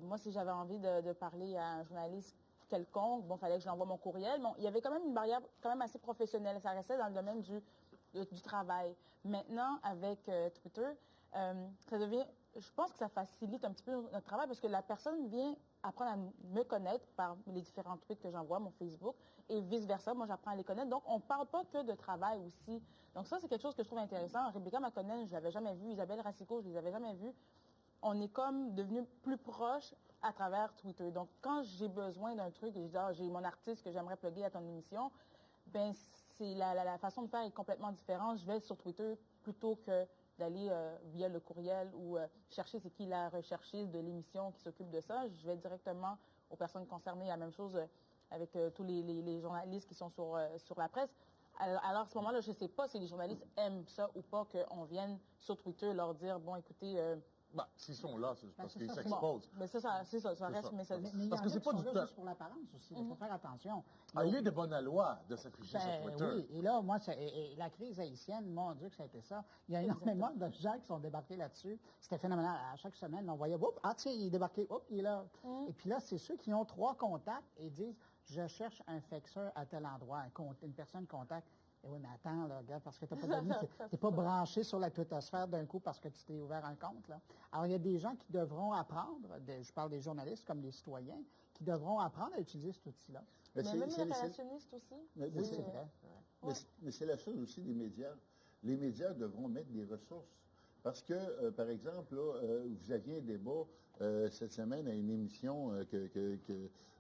moi, si j'avais envie de parler à un journaliste quelconque, il fallait que je l'envoie mon courriel. Bon, il y avait quand même une barrière quand même assez professionnelle. Ça restait dans le domaine du travail. Maintenant, avec Twitter, ça devient... Je pense que ça facilite un petit peu notre travail parce que la personne vient apprendre à me connaître par les différents tweets que j'envoie, mon Facebook, et vice-versa. Moi, j'apprends à les connaître. Donc, on ne parle pas que de travail aussi. Donc, ça, c'est quelque chose que je trouve intéressant. Rebecca McConnell, je ne l'avais jamais vue. Isabelle Racicot, je ne les avais jamais vues. On est comme devenus plus proches à travers Twitter. Donc, quand j'ai besoin d'un truc, et je dis, j'ai mon artiste que j'aimerais plugger à ton émission, ben c'est la façon de faire est complètement différente. Je vais sur Twitter plutôt que d'aller via le courriel ou chercher c'est qui la recherchiste de l'émission qui s'occupe de ça. Je vais directement aux personnes concernées. La même chose avec tous les journalistes qui sont sur la presse. Alors, à ce moment-là, je ne sais pas si les journalistes aiment ça ou pas qu'on vienne sur Twitter leur dire, bon, écoutez... S'ils sont là, c'est parce qu'ils ça. s'exposent. Mais ça reste... Mais ça, Mais il y Parce en que a c'est qui pas sont du là temps. juste pour l'apparence aussi. Il faut faire attention. Il est de bonne loi de s'afficher sur Twitter. Oui, et là, moi, et la crise haïtienne, mon Dieu, que ça a été ça. Il y a énormément de gens qui sont débarqués là-dessus. C'était phénoménal. À chaque semaine, on voyait, tiens, il est débarqué, il est là. Et puis là, c'est ceux qui ont 3 contacts et disent, je cherche un fixeur à tel endroit, une personne contact. Et oui, mais attends, là, regarde, parce que tu n'es pas branché sur la twittosphère d'un coup parce que tu t'es ouvert un compte. Là. Alors, il y a des gens qui devront apprendre, je parle des journalistes comme des citoyens, qui devront apprendre à utiliser cet outil-là. Mais même les relationnistes aussi. Mais c'est vrai. Mais c'est la chose aussi des médias. Les médias devront mettre des ressources. Parce que, par exemple, là, vous aviez un débat cette semaine à une émission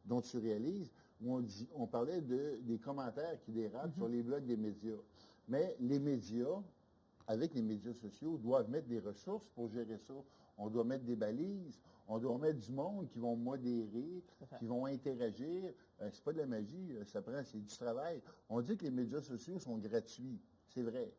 dont tu réalises, où on parlait des commentaires qui dérapent sur les blogs des médias. Mais les médias, avec les médias sociaux, doivent mettre des ressources pour gérer ça. On doit mettre des balises, on doit mettre du monde qui vont modérer, qui vont interagir. C'est pas de la magie, c'est du travail. On dit que les médias sociaux sont gratuits. C'est vrai.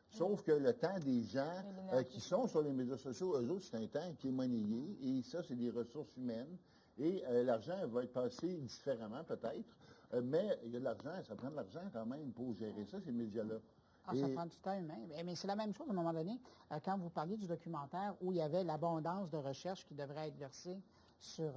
Sauf que le temps des gens qui sont sur les médias sociaux, eux autres, c'est un temps qui est monnayé. Et ça, c'est des ressources humaines. Et l'argent va être passé différemment, peut-être. Mais il y a de l'argent, ça prend de l'argent quand même pour gérer ça, ces médias-là. Ça prend du temps humain. Mais c'est la même chose à un moment donné, quand vous parliez du documentaire où il y avait l'abondance de recherches qui devrait être versée sur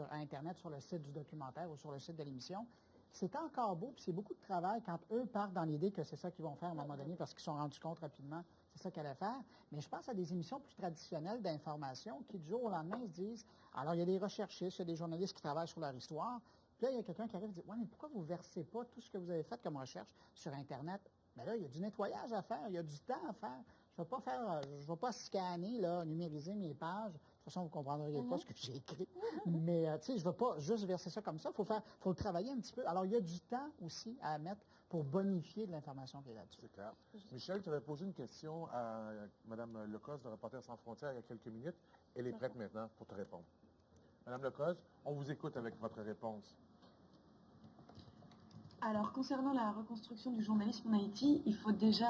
Internet, sur le site du documentaire ou sur le site de l'émission. C'est encore beau, puis c'est beaucoup de travail quand eux partent dans l'idée que c'est ça qu'ils vont faire à un moment donné parce qu'ils se sont rendus compte rapidement c'est ça qu'elle allait faire. Mais je pense à des émissions plus traditionnelles d'information qui, du jour au lendemain, se disent, alors il y a des recherchistes, il y a des journalistes qui travaillent sur leur histoire, Puis là, il y a quelqu'un qui arrive et dit, « Ouais, mais pourquoi vous ne versez pas tout ce que vous avez fait comme recherche sur Internet? » Bien là, il y a du nettoyage à faire, il y a du temps à faire. Je ne vais pas scanner, là, numériser mes pages. De toute façon, vous ne comprendriez pas ce que j'ai écrit. Mais, tu sais, je ne vais pas juste verser ça comme ça. Faut le travailler un petit peu. Alors, il y a du temps aussi à mettre pour bonifier de l'information qui est là-dessus. C'est clair. Michel, tu avais posé une question à Mme Lecoz de Reporters sans frontières il y a quelques minutes. Elle est prête maintenant pour te répondre. Mme Lecoz, on vous écoute avec votre réponse. Alors, concernant la reconstruction du journalisme en Haïti, il faut déjà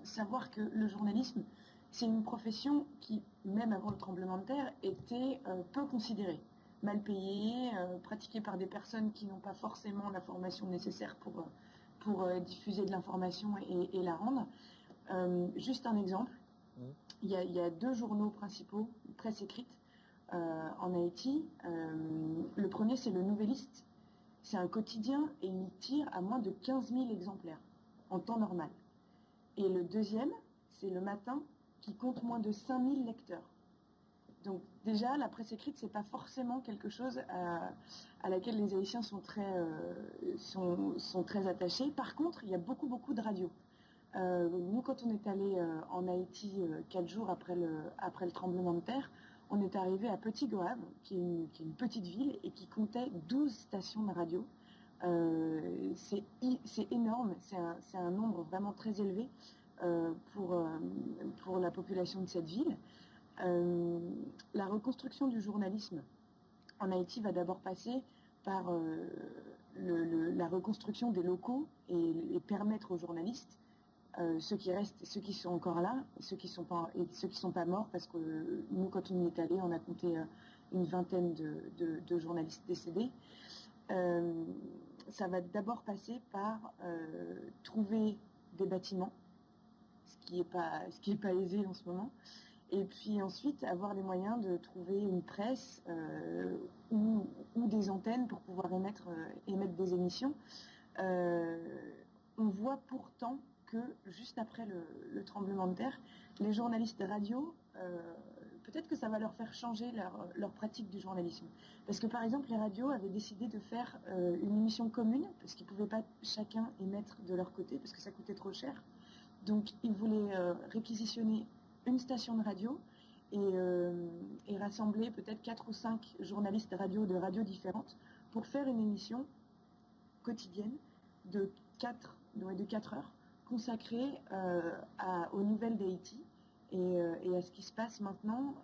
savoir que le journalisme, c'est une profession qui, même avant le tremblement de terre, était peu considérée. Mal payée, pratiquée par des personnes qui n'ont pas forcément la formation nécessaire pour diffuser de l'information et la rendre. Juste un exemple, il y a 2 journaux principaux, presse écrite, en Haïti. Le premier, c'est le Nouvelliste. C'est un quotidien et il tire à moins de 15 000 exemplaires en temps normal. Et le deuxième, c'est le Matin, qui compte moins de 5 000 lecteurs. Donc déjà, la presse écrite, c'est pas forcément quelque chose à laquelle les Haïtiens sont très attachés. Par contre, il y a beaucoup de radios. Nous, quand on est allé en Haïti 4 jours après le tremblement de terre, on est arrivé à Petit Goâve, qui est une petite ville et qui comptait 12 stations de radio. C'est énorme, c'est un nombre vraiment très élevé pour la population de cette ville. La reconstruction du journalisme en Haïti va d'abord passer par la reconstruction des locaux et permettre aux journalistes, ceux qui restent, ceux qui sont encore là, ceux qui sont pas morts, parce que nous, quand on y est allé, on a compté une vingtaine de journalistes décédés. Ça va d'abord passer par trouver des bâtiments, ce qui est pas aisé en ce moment, et puis ensuite avoir les moyens de trouver une presse ou des antennes pour pouvoir émettre des émissions. On voit pourtant que juste après le tremblement de terre, les journalistes radio, peut-être que ça va leur faire changer leur pratique du journalisme. Parce que par exemple, les radios avaient décidé de faire une émission commune, parce qu'ils ne pouvaient pas chacun émettre de leur côté, parce que ça coûtait trop cher. Donc ils voulaient réquisitionner une station de radio et rassembler peut-être 4 ou 5 journalistes radio de radios différentes pour faire une émission quotidienne de 4 heures consacrée aux nouvelles d'Haïti et à ce qui se passe maintenant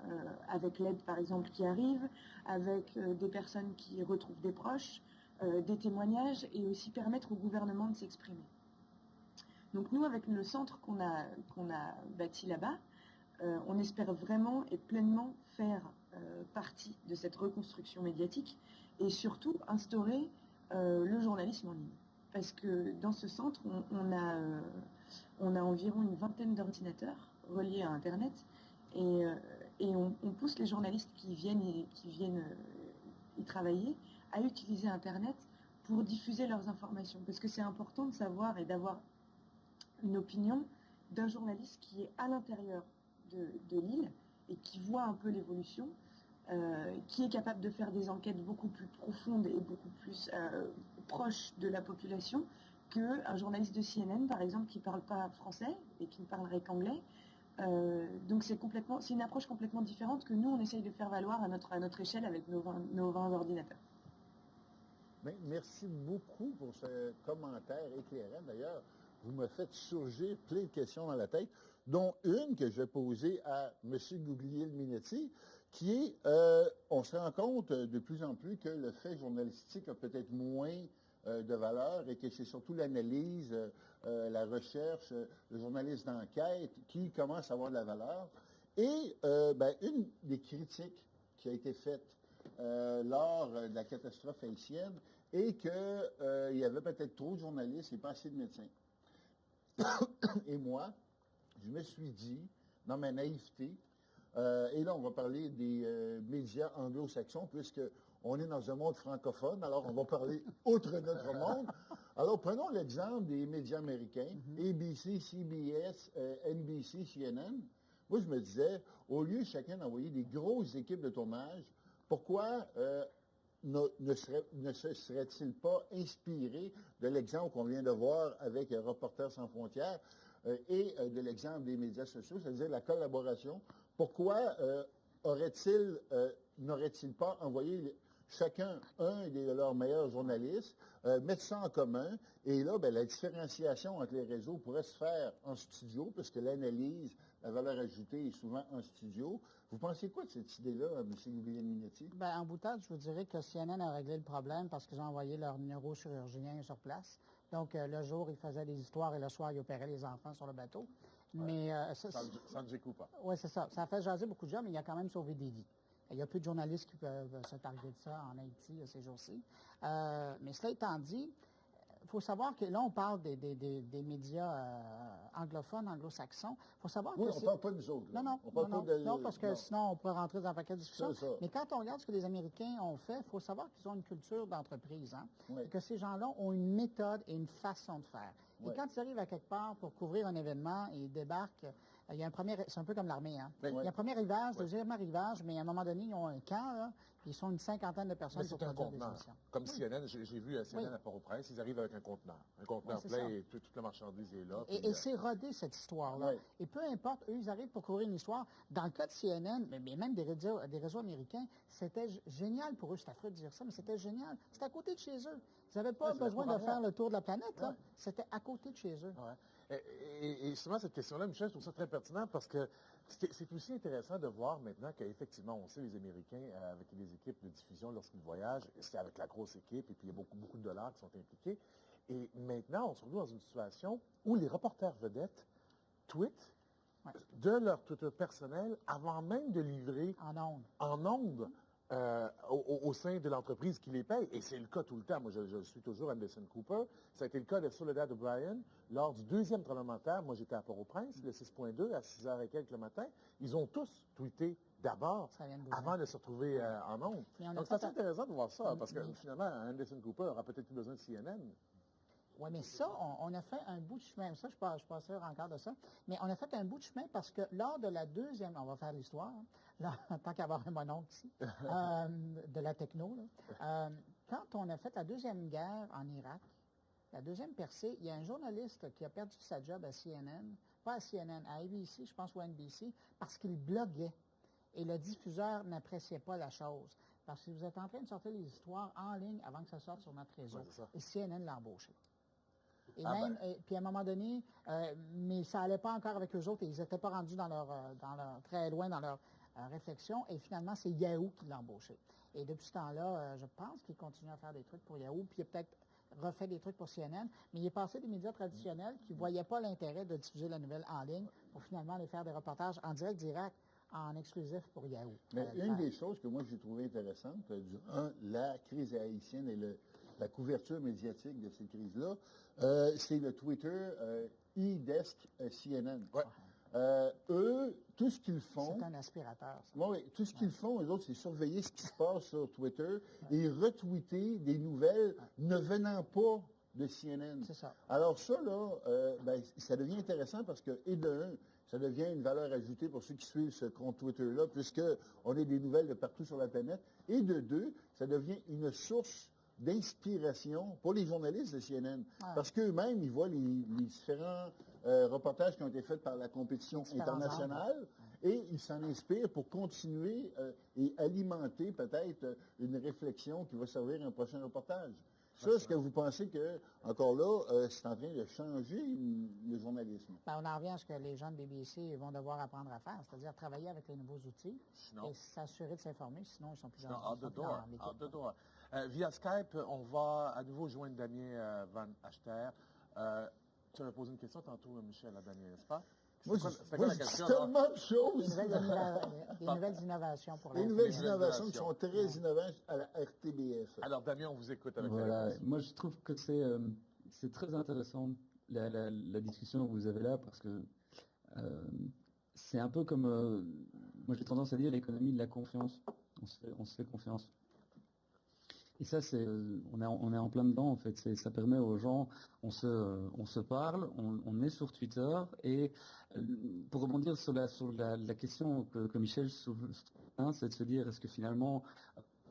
avec l'aide par exemple qui arrive, avec des personnes qui retrouvent des proches, des témoignages et aussi permettre au gouvernement de s'exprimer. Donc nous, avec le centre qu'on a bâti là-bas, on espère vraiment et pleinement faire partie de cette reconstruction médiatique et surtout instaurer le journalisme en ligne. Parce que dans ce centre, on a environ une vingtaine d'ordinateurs reliés à Internet et on pousse les journalistes qui viennent y travailler à utiliser Internet pour diffuser leurs informations. Parce que c'est important de savoir et d'avoir une opinion d'un journaliste qui est à l'intérieur de l'île et qui voit un peu l'évolution, qui est capable de faire des enquêtes beaucoup plus profondes et beaucoup plus proches de la population qu'un journaliste de CNN, par exemple, qui ne parle pas français et qui ne parlerait qu'anglais. Donc c'est une approche complètement différente que nous, on essaye de faire valoir à notre échelle avec nos 20 ordinateurs. Bien, merci beaucoup pour ce commentaire éclairant. D'ailleurs, vous me faites surgir plein de questions dans la tête, dont une que je vais poser à M. Gougliel-Minetti, qui est, on se rend compte de plus en plus que le fait journalistique a peut-être moins de valeur et que c'est surtout l'analyse, la recherche, le journalisme d'enquête qui commence à avoir de la valeur. Et une des critiques qui a été faite lors de la catastrophe haïtienne est qu'il y avait peut-être trop de journalistes et pas assez de médecins. Et moi, je me suis dit, dans ma naïveté, et là on va parler des médias anglo-saxons, puisqu'on est dans un monde francophone, alors on va parler outre notre monde. Alors prenons l'exemple des médias américains, ABC, CBS, NBC, CNN. Moi je me disais, au lieu chacun d'envoyer des grosses équipes de tournage, pourquoi ne se serait-il pas inspiré de l'exemple qu'on vient de voir avec Reporters sans frontières et de l'exemple des médias sociaux, c'est-à-dire la collaboration? Pourquoi n'aurait-il pas envoyé chacun un de leurs meilleurs journalistes, mettre ça en commun, et là, la différenciation entre les réseaux pourrait se faire en studio, puisque l'analyse, la valeur ajoutée est souvent en studio. Vous pensez quoi de cette idée-là, M. Guglielminetti? En boutade, je vous dirais que CNN a réglé le problème parce qu'ils ont envoyé leur neurochirurgien sur place. Donc, le jour, ils faisaient des histoires et le soir, ils opéraient les enfants sur le bateau. Mais Sanjay Coupa. Oui, c'est ça. Ça a fait jaser beaucoup de gens, mais il a quand même sauvé des vies. Il y a plus de journalistes qui peuvent se targuer de ça en Haïti ces jours-ci. Mais cela étant dit, il faut savoir que là, on parle des médias anglophones, anglo-saxons. Il faut savoir oui, que on ne parle pas de nous autres. Là. Non, parce que sinon, on pourrait rentrer dans un paquet de discussions. Mais quand on regarde ce que les Américains ont fait, il faut savoir qu'ils ont une culture d'entreprise. Hein, oui. Et que ces gens-là ont une méthode et une façon de faire. Et quand ils arrivent à quelque part pour couvrir un événement, ils débarquent. Il y a un premier, c'est un peu comme l'armée, hein. Il y a un premier rivage, deuxième rivage, mais à un moment donné, ils ont un camp, là, puis ils sont une cinquantaine de personnes pour produire des émissions. Comme CNN, j'ai vu CNN à Port-au-Prince, ils arrivent avec un conteneur. Un conteneur plein et toute la marchandise est là. Et c'est rodé, cette histoire-là. Oui. Et peu importe, eux, ils arrivent pour couvrir une histoire. Dans le cas de CNN, mais même des réseaux américains, c'était génial pour eux. C'est affreux de dire ça, mais c'était génial. C'était à côté de chez eux. Ils n'avaient pas besoin de faire le tour de la planète, là. C'était à côté de chez eux. Et justement, cette question-là, Michel, je trouve ça très pertinent parce que c'est aussi intéressant de voir maintenant qu'effectivement, on sait, les Américains, avec les équipes de diffusion lorsqu'ils voyagent, c'est avec la grosse équipe et puis il y a beaucoup, beaucoup de dollars qui sont impliqués. Et maintenant, on se retrouve dans une situation où les reporters vedettes tweetent de leur Twitter personnel avant même de livrer en ondes au sein de l'entreprise qui les paye. Et c'est le cas tout le temps. Moi, je suis toujours Anderson Cooper. Ça a été le cas de Soledad O'Brien. Lors du deuxième tremblement de terre, moi, j'étais à Port-au-Prince, le 6.2, à 6h et quelques le matin. Ils ont tous tweeté d'abord avant de se retrouver en ondes. Donc, c'est assez intéressant de voir ça, parce que finalement, Anderson Cooper aura peut-être plus besoin de CNN. Oui, mais ça, on a fait un bout de chemin. Ça, je ne suis pas sûr encore de ça. Mais on a fait un bout de chemin parce que lors de la deuxième, on va faire l'histoire, là, tant qu'avoir un mononcle ici, de la techno, là, quand on a fait la deuxième guerre en Irak, la deuxième percée, il y a un journaliste qui a perdu sa job à CNN, pas à CNN, à ABC, je pense, ou à NBC, parce qu'il bloguait. Et le diffuseur n'appréciait pas la chose. Parce que vous êtes en train de sortir les histoires en ligne avant que ça sorte sur notre réseau. Ouais, et CNN l'a embauché. Et puis à un moment donné, mais ça n'allait pas encore avec eux autres et ils n'étaient pas rendus très loin dans leur réflexion. Et finalement, c'est Yahoo qui l'a embauché. Et depuis ce temps-là, je pense qu'il continue à faire des trucs pour Yahoo. Puis il a peut-être refait des trucs pour CNN. Mais il est passé des médias traditionnels qui ne voyaient pas l'intérêt de diffuser la nouvelle en ligne pour finalement aller faire des reportages en direct d'Irak en exclusif pour Yahoo. Mais une des choses que moi j'ai trouvé intéressante durant la crise haïtienne et la couverture médiatique de cette crise-là, c'est le Twitter eDesk CNN. Ouais. Eux, tout ce qu'ils font... C'est un aspirateur, ça. Oui, tout ce qu'ils font, eux autres, c'est surveiller ce qui se passe sur Twitter et retweeter des nouvelles ne venant pas de CNN. C'est ça. Alors ça, là, ça devient intéressant parce que, et de un, ça devient une valeur ajoutée pour ceux qui suivent ce compte Twitter-là, puisqu'on a des nouvelles de partout sur la planète. Et de deux, ça devient une source d'inspiration pour les journalistes de CNN. Parce qu'eux-mêmes, ils voient les différents reportages qui ont été faits par la compétition internationale et ils s'en inspirent pour continuer et alimenter peut-être une réflexion qui va servir un prochain reportage. Ça, est-ce que vous pensez que, encore là, c'est en train de changer le journalisme? On en revient à ce que les gens de BBC vont devoir apprendre à faire, c'est-à-dire travailler avec les nouveaux outils et s'assurer de s'informer, sinon ils sont plus out the door. Via Skype, on va à nouveau joindre Damien Van Achter. Tu m'as posé une question tantôt, Michel, à Damien, n'est-ce pas? C'est quoi la question? Tellement de choses. Des nouvelles innovations pour la Des nouvelles innovations qui sont très innovantes à la RTBF. Alors, Damien, on vous écoute avec la réponse. Moi, je trouve que c'est très intéressant, la discussion que vous avez là, parce que c'est un peu comme, moi j'ai tendance à dire, l'économie de la confiance. On se fait confiance. Et ça, on est en plein dedans, en fait. Ça permet aux gens, on se parle, on est sur Twitter, et pour rebondir sur la question que Michel souvient, c'est de se dire, est-ce que finalement,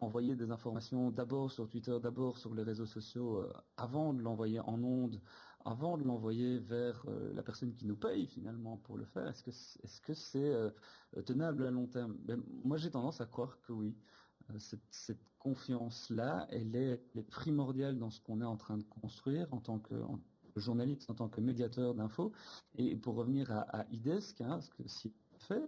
envoyer des informations d'abord sur Twitter, d'abord sur les réseaux sociaux, avant de l'envoyer en ondes, avant de l'envoyer vers la personne qui nous paye finalement pour le faire? Est-ce que c'est tenable à long terme? Moi, j'ai tendance à croire que oui. Cette confiance-là, elle est primordiale dans ce qu'on est en train de construire en tant que journaliste, en tant que médiateur d'infos. Et pour revenir à IDESC, ce que SIE fait,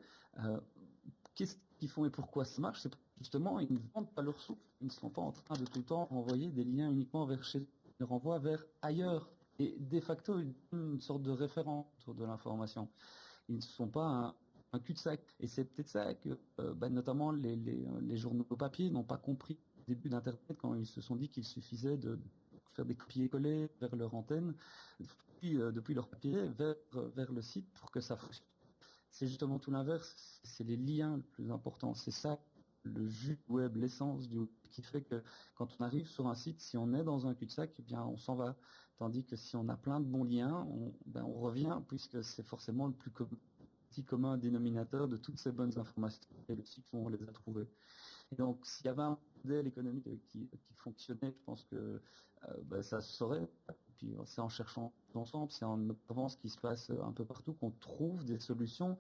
qu'est-ce qu'ils font et pourquoi ça marche? C'est justement, ils ne vendent pas leur souffle. Ils ne sont pas en train de tout le temps envoyer des liens uniquement vers chez eux. Ils les renvoient vers ailleurs. Et de facto, ils donnent une sorte de référent autour de l'information. Ils ne sont pas un cul-de-sac. Et c'est peut-être ça que, notamment, les journaux papier n'ont pas compris au début d'Internet quand ils se sont dit qu'il suffisait de faire des copier-coller vers leur antenne, depuis leur papier vers le site pour que ça fonctionne. C'est justement tout l'inverse. C'est les liens le plus important. C'est ça, le jus web, l'essence du web, qui fait que quand on arrive sur un site, si on est dans un cul-de-sac, eh bien, on s'en va. Tandis que si on a plein de bons liens, on revient, puisque c'est forcément le plus petit commun dénominateur de toutes ces bonnes informations et le site où on les a trouvées. Et donc, s'il y avait un modèle économique qui fonctionnait, je pense que ça se saurait. Puis c'est en cherchant ensemble, c'est en observant ce qui se passe un peu partout qu'on trouve des solutions,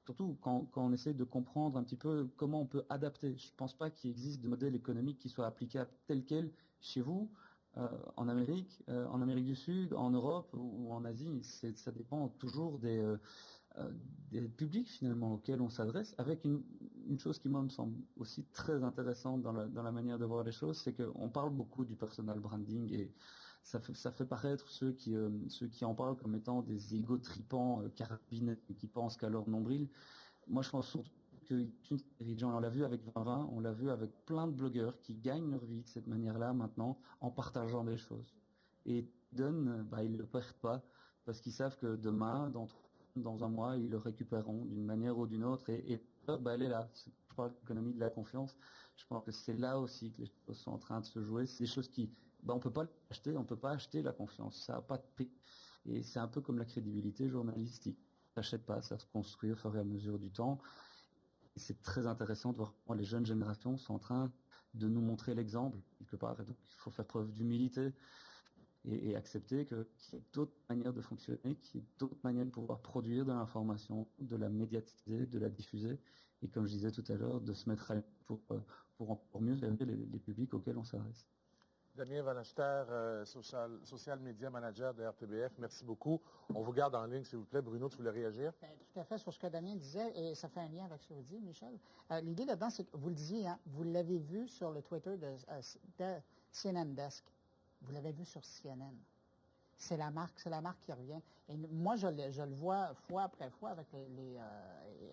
surtout quand on essaie de comprendre un petit peu comment on peut adapter. Je ne pense pas qu'il existe de modèle économique qui soit applicable tel quel chez vous, en Amérique du Sud, en Europe ou en Asie. Ça dépend toujours des publics finalement auxquels on s'adresse, avec une chose qui moi me semble aussi très intéressante dans la manière de voir les choses, c'est qu'on parle beaucoup du personal branding et ça fait paraître ceux qui en parlent comme étant des égos tripants, carabinés, qui pensent qu'à leur nombril. Moi je pense surtout que les gens, on l'a vu avec 2020, on l'a vu avec plein de blogueurs qui gagnent leur vie de cette manière-là maintenant en partageant des choses. Et donnent, ils ne le perdent pas parce qu'ils savent que demain, dans un mois, ils le récupéreront d'une manière ou d'une autre. Et elle est là. Je parle d'économie de la confiance. Je pense que c'est là aussi que les choses sont en train de se jouer. C'est des choses qui, on peut pas l'acheter, on peut pas acheter la confiance. Ça n'a pas de prix. Et c'est un peu comme la crédibilité journalistique. Ça s'achète pas, ça se construit au fur et à mesure du temps. Et c'est très intéressant de voir comment les jeunes générations sont en train de nous montrer l'exemple quelque part. Et donc, il faut faire preuve d'humilité. Et accepter qu'il y a d'autres manières de fonctionner, qu'il y a d'autres manières de pouvoir produire de l'information, de la médiatiser, de la diffuser, et comme je disais tout à l'heure, de se mettre à pour encore mieux servir les publics auxquels on s'adresse. Damien Van Achter, social media manager de RTBF, merci beaucoup. On vous garde en ligne, s'il vous plaît. Bruno, tu voulais réagir? Tout à fait sur ce que Damien disait, et ça fait un lien avec ce que vous dites, Michel. L'idée là-dedans, c'est que vous le disiez, vous l'avez vu sur le Twitter de CNN Desk. Vous l'avez vu sur CNN. C'est la marque qui revient. Et moi, je le vois fois après fois avec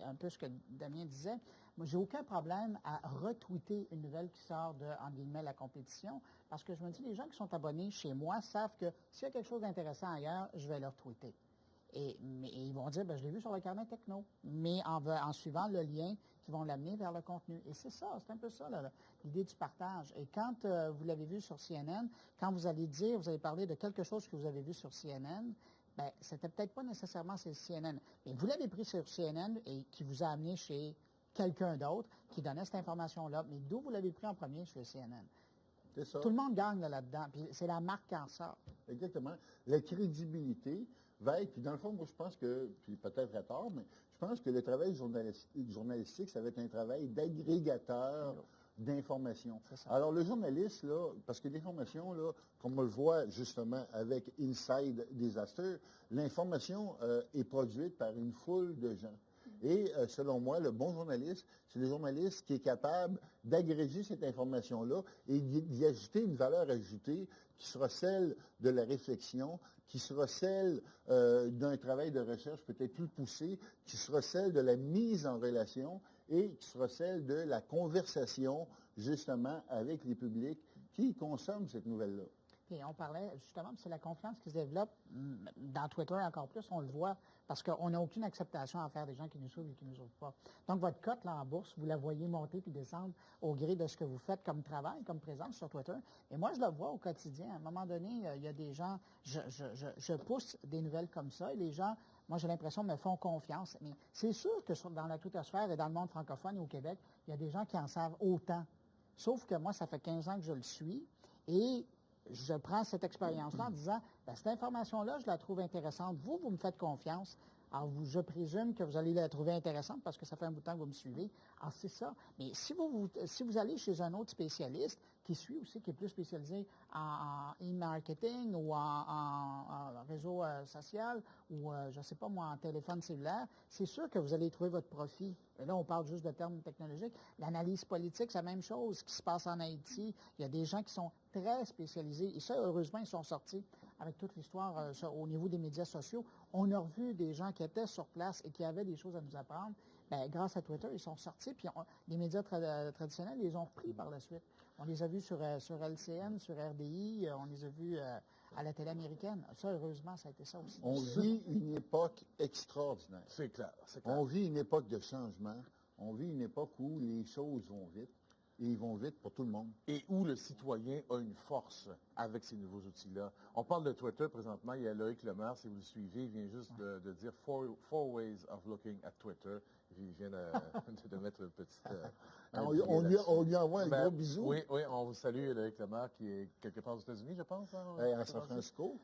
un peu ce que Damien disait. Moi, j'ai aucun problème à retweeter une nouvelle qui sort de, en guillemets, la compétition, parce que je me dis, les gens qui sont abonnés chez moi savent que s'il y a quelque chose d'intéressant ailleurs, je vais le retweeter. Mais ils vont dire, je l'ai vu sur le carnet techno, mais en suivant le lien qui vont l'amener vers le contenu. Et c'est ça, c'est un peu ça, l'idée du partage. Et quand vous l'avez vu sur CNN, quand vous allez parler de quelque chose que vous avez vu sur CNN, c'était peut-être pas nécessairement sur CNN, mais vous l'avez pris sur CNN et qui vous a amené chez quelqu'un d'autre qui donnait cette information-là. Mais d'où vous l'avez pris en premier sur CNN? C'est ça. Tout le monde gagne là-dedans, puis c'est la marque qui en sort. Exactement. La crédibilité va être, puis dans le fond, moi je pense que, puis peut-être à tort, mais je pense que le travail journalistique, ça va être un travail d'agrégateur d'informations. Alors le journaliste, là, parce que l'information, là, comme on le voit justement avec Inside Disaster, l'information est produite par une foule de gens. Et selon moi, le bon journaliste, c'est le journaliste qui est capable d'agréger cette information-là et d'y ajouter une valeur ajoutée qui sera celle de la réflexion, qui sera celle d'un travail de recherche peut-être plus poussé, qui sera celle de la mise en relation et qui sera celle de la conversation, justement, avec les publics qui consomment cette nouvelle-là. Et on parlait justement, c'est la confiance qui se développe dans Twitter encore plus, on le voit, parce qu'on n'a aucune acceptation à faire des gens qui nous suivent et qui ne nous suivent pas. Donc votre cote là en bourse, vous la voyez monter puis descendre au gré de ce que vous faites comme travail, comme présence sur Twitter. Et moi, je le vois au quotidien. À un moment donné, il y a des gens, je pousse des nouvelles comme ça et les gens, moi j'ai l'impression, me font confiance. Mais c'est sûr que dans la twittosphère et dans le monde francophone et au Québec, il y a des gens qui en savent autant Sauf que moi, ça fait 15 ans que je le suis et je prends cette expérience-là en disant, ben, cette information-là, je la trouve intéressante. Vous me faites confiance. Alors, je présume que vous allez la trouver intéressante parce que ça fait un bout de temps que vous me suivez. Alors, c'est ça. Mais si vous allez chez un autre spécialiste qui suit aussi, qui est plus spécialisé en e-marketing ou en réseau social ou, je ne sais pas moi, en téléphone cellulaire, c'est sûr que vous allez trouver votre profit. Et là, on parle juste de termes technologiques. L'analyse politique, c'est la même chose. Ce qui se passe en Haïti, il y a des gens qui sont très spécialisés. Et ça, heureusement, ils sont sortis avec toute l'histoire au niveau des médias sociaux. On a revu des gens qui étaient sur place et qui avaient des choses à nous apprendre. Bien, grâce à Twitter, ils sont sortis, puis les médias traditionnels les ont repris par la suite. On les a vus sur LCN, sur RDI, on les a vus à la télé américaine. Ça, heureusement, ça a été ça aussi. On vit une époque extraordinaire. C'est clair, c'est clair. On vit une époque de changement. On vit une époque où les choses vont vite. Et ils vont vite pour tout le monde. Et où le citoyen a une force avec ces nouveaux outils-là. On parle de Twitter présentement. Il y a Loïc Lemaire, si vous le suivez, il vient juste de dire four ways of looking at Twitter. Il vient de mettre une petite... on lui envoie un gros bisou. Oui, on vous salue, Loïc Lemaire, qui est quelque part aux États-Unis, je pense. Hein, à San Francisco.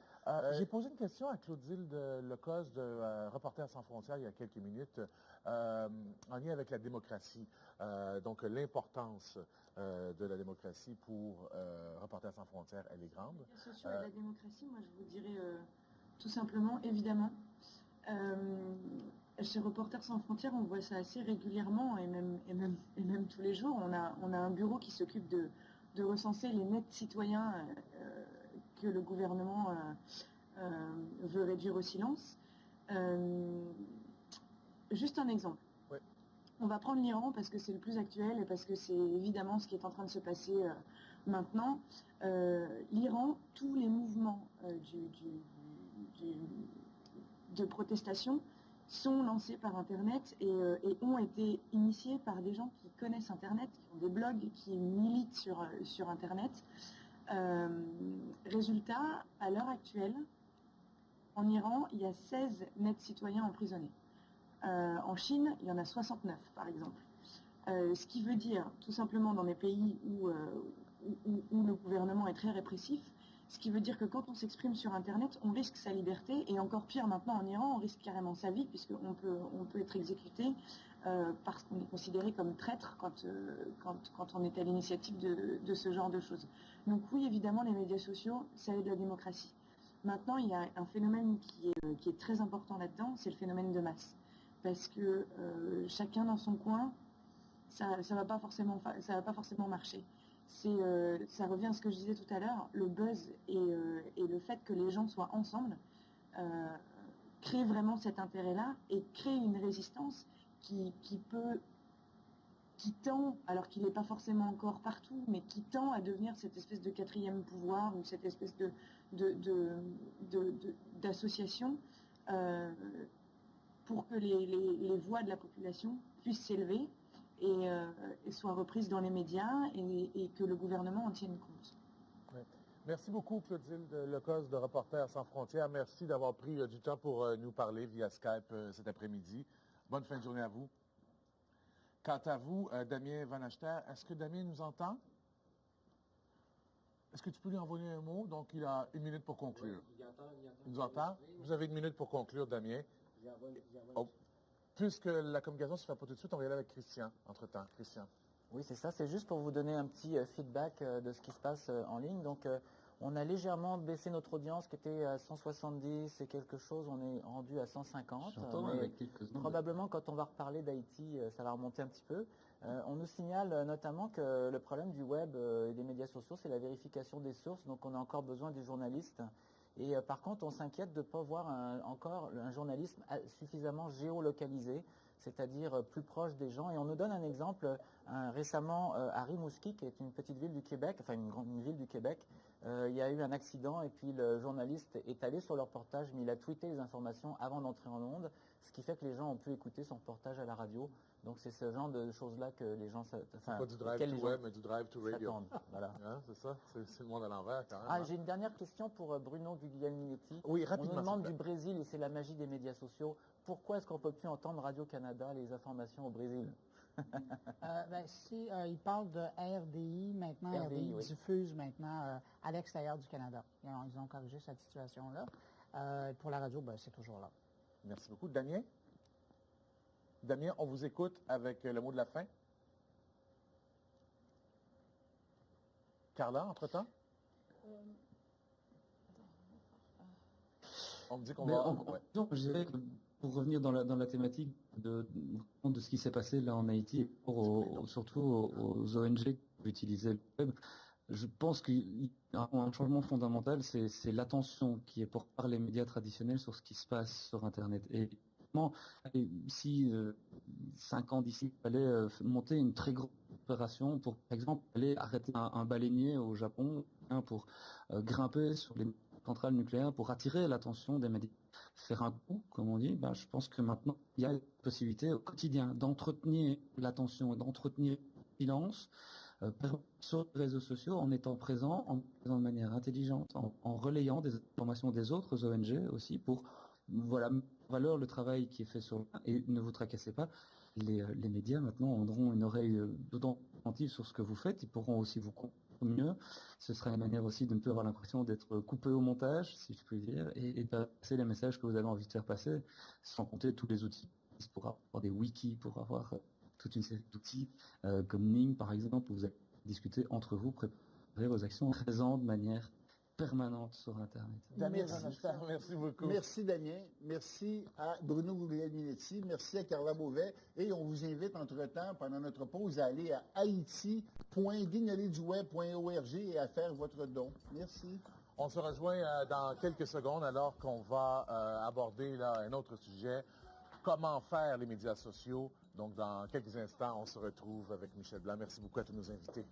J'ai posé une question à Clotilde Lecos de Reporters sans frontières il y a quelques minutes en lien avec la démocratie. Donc l'importance de la démocratie pour Reporters sans frontières, elle est grande. Bien sûr, la démocratie, moi je vous dirais tout simplement, évidemment. Chez Reporters sans frontières, on voit ça assez régulièrement et même tous les jours. On a un bureau qui s'occupe de recenser les nets citoyens que le gouvernement veut réduire au silence. Juste un exemple. Oui. On va prendre l'Iran parce que c'est le plus actuel et parce que c'est évidemment ce qui est en train de se passer maintenant. L'Iran, tous les mouvements de protestation sont lancés par Internet et ont été initiés par des gens qui connaissent Internet, qui ont des blogs, qui militent sur Internet. Résultat, à l'heure actuelle, en Iran, il y a 16 nets citoyens emprisonnés. En Chine, il y en a 69, par exemple. Ce qui veut dire, tout simplement, dans des pays où le gouvernement est très répressif, ce qui veut dire que quand on s'exprime sur Internet, on risque sa liberté, et encore pire maintenant en Iran, on risque carrément sa vie, puisqu'on peut être exécuté parce qu'on est considéré comme traître quand on est à l'initiative de ce genre de choses. Donc oui, évidemment, les médias sociaux, ça aide la démocratie. Maintenant, il y a un phénomène qui est très important là-dedans, c'est le phénomène de masse. Parce que chacun dans son coin, ça va pas forcément marcher. Ça revient à ce que je disais tout à l'heure, le buzz et le fait que les gens soient ensemble crée vraiment cet intérêt-là et crée une résistance qui tend, alors qu'il n'est pas forcément encore partout, mais qui tend à devenir cette espèce de quatrième pouvoir ou cette espèce d'association pour que les voix de la population puissent s'élever et soient reprises dans les médias et que le gouvernement en tienne compte. Ouais. Merci beaucoup, Clotilde Lecos de Reporters sans frontières. Merci d'avoir pris du temps pour nous parler via Skype cet après-midi. Bonne fin de journée à vous. Quant à vous, Damien Van Achter, est-ce que Damien nous entend? Est-ce que tu peux lui envoyer un mot? Donc, il a 1 minute pour conclure. Il entend. Il nous entend? Vous avez 1 minute pour conclure, Damien. J'envoie Puisque la communication ne se fait pas tout de suite, on va y aller avec Christian, entre-temps. Christian. Oui, c'est ça. C'est juste pour vous donner un petit feedback de ce qui se passe en ligne. Donc, on a légèrement baissé notre audience qui était à 170 et quelque chose. On est rendu à 150. Probablement, quand on va reparler d'Haïti, ça va remonter un petit peu. On nous signale notamment que le problème du web et des médias sociaux, c'est la vérification des sources. Donc, on a encore besoin du journaliste. Et par contre, on s'inquiète de ne pas voir encore un journalisme suffisamment géolocalisé, c'est-à-dire plus proche des gens. Et on nous donne un exemple récemment à Rimouski, qui est une petite ville du Québec, enfin une ville du Québec. Il y a eu un accident et puis le journaliste est allé sur le reportage, mais il a tweeté les informations avant d'entrer en onde, ce qui fait que les gens ont pu écouter son reportage à la radio. Donc c'est ce genre de choses-là que les gens... Pas du drive to web, mais du drive to radio. Voilà. Hein, c'est ça? C'est le monde à l'envers, quand même. Ah, j'ai une dernière question pour Bruno Guglielminetti. Oui, rapidement. On nous demande du Brésil, et c'est la magie des médias sociaux. Pourquoi est-ce qu'on ne peut plus entendre Radio-Canada, les informations au Brésil? Il parle de RDI maintenant, RDI oui. diffuse maintenant à l'extérieur du Canada. Ils ont corrigé cette situation-là. Pour la radio, c'est toujours là. Merci beaucoup. Damien? Damien, on vous écoute avec le mot de la fin. Carla, entre-temps? On me dit qu'on va... Ouais. Non, je dirais que pour revenir dans la thématique de ce qui s'est passé là en Haïti, surtout aux ONG qui utilisaient le web, je pense qu'il y a un changement fondamental, c'est l'attention qui est portée par les médias traditionnels sur ce qui se passe sur Internet. Et si 5 ans d'ici, il fallait monter une très grosse opération pour, par exemple, aller arrêter un baleinier au Japon, pour grimper sur les centrales nucléaires, pour attirer l'attention des médias, faire un coup, comme on dit, je pense que maintenant, il y a la possibilité au quotidien d'entretenir l'attention et d'entretenir le silence sur les réseaux sociaux en étant présent de manière intelligente, en relayant des informations des autres ONG aussi pour mettre en valeur le travail qui est fait sur le terrain. Et ne vous tracassez pas, les médias maintenant auront une oreille d'autant attentive sur ce que vous faites, ils pourront aussi vous comprendre mieux. Ce sera une manière aussi de ne plus avoir l'impression d'être coupé au montage, si je puis dire, et de passer les messages que vous avez envie de faire passer, sans compter tous les outils pour avoir des wikis, pour avoir toute une série d'outils comme Ning par exemple, où vous allez discuter entre vous, préparer vos actions présentes de manière permanente sur Internet. Damien, merci beaucoup. Merci Damien, merci à Bruno Guglielminetti, merci à Carla Beauvais et on vous invite entre-temps, pendant notre pause, à aller à haïti.guignoletsduweb.org et à faire votre don. Merci. On se rejoint dans quelques secondes alors qu'on va aborder là, un autre sujet, comment faire les médias sociaux. Donc dans quelques instants, on se retrouve avec Michel Blanc. Merci beaucoup à tous nos invités.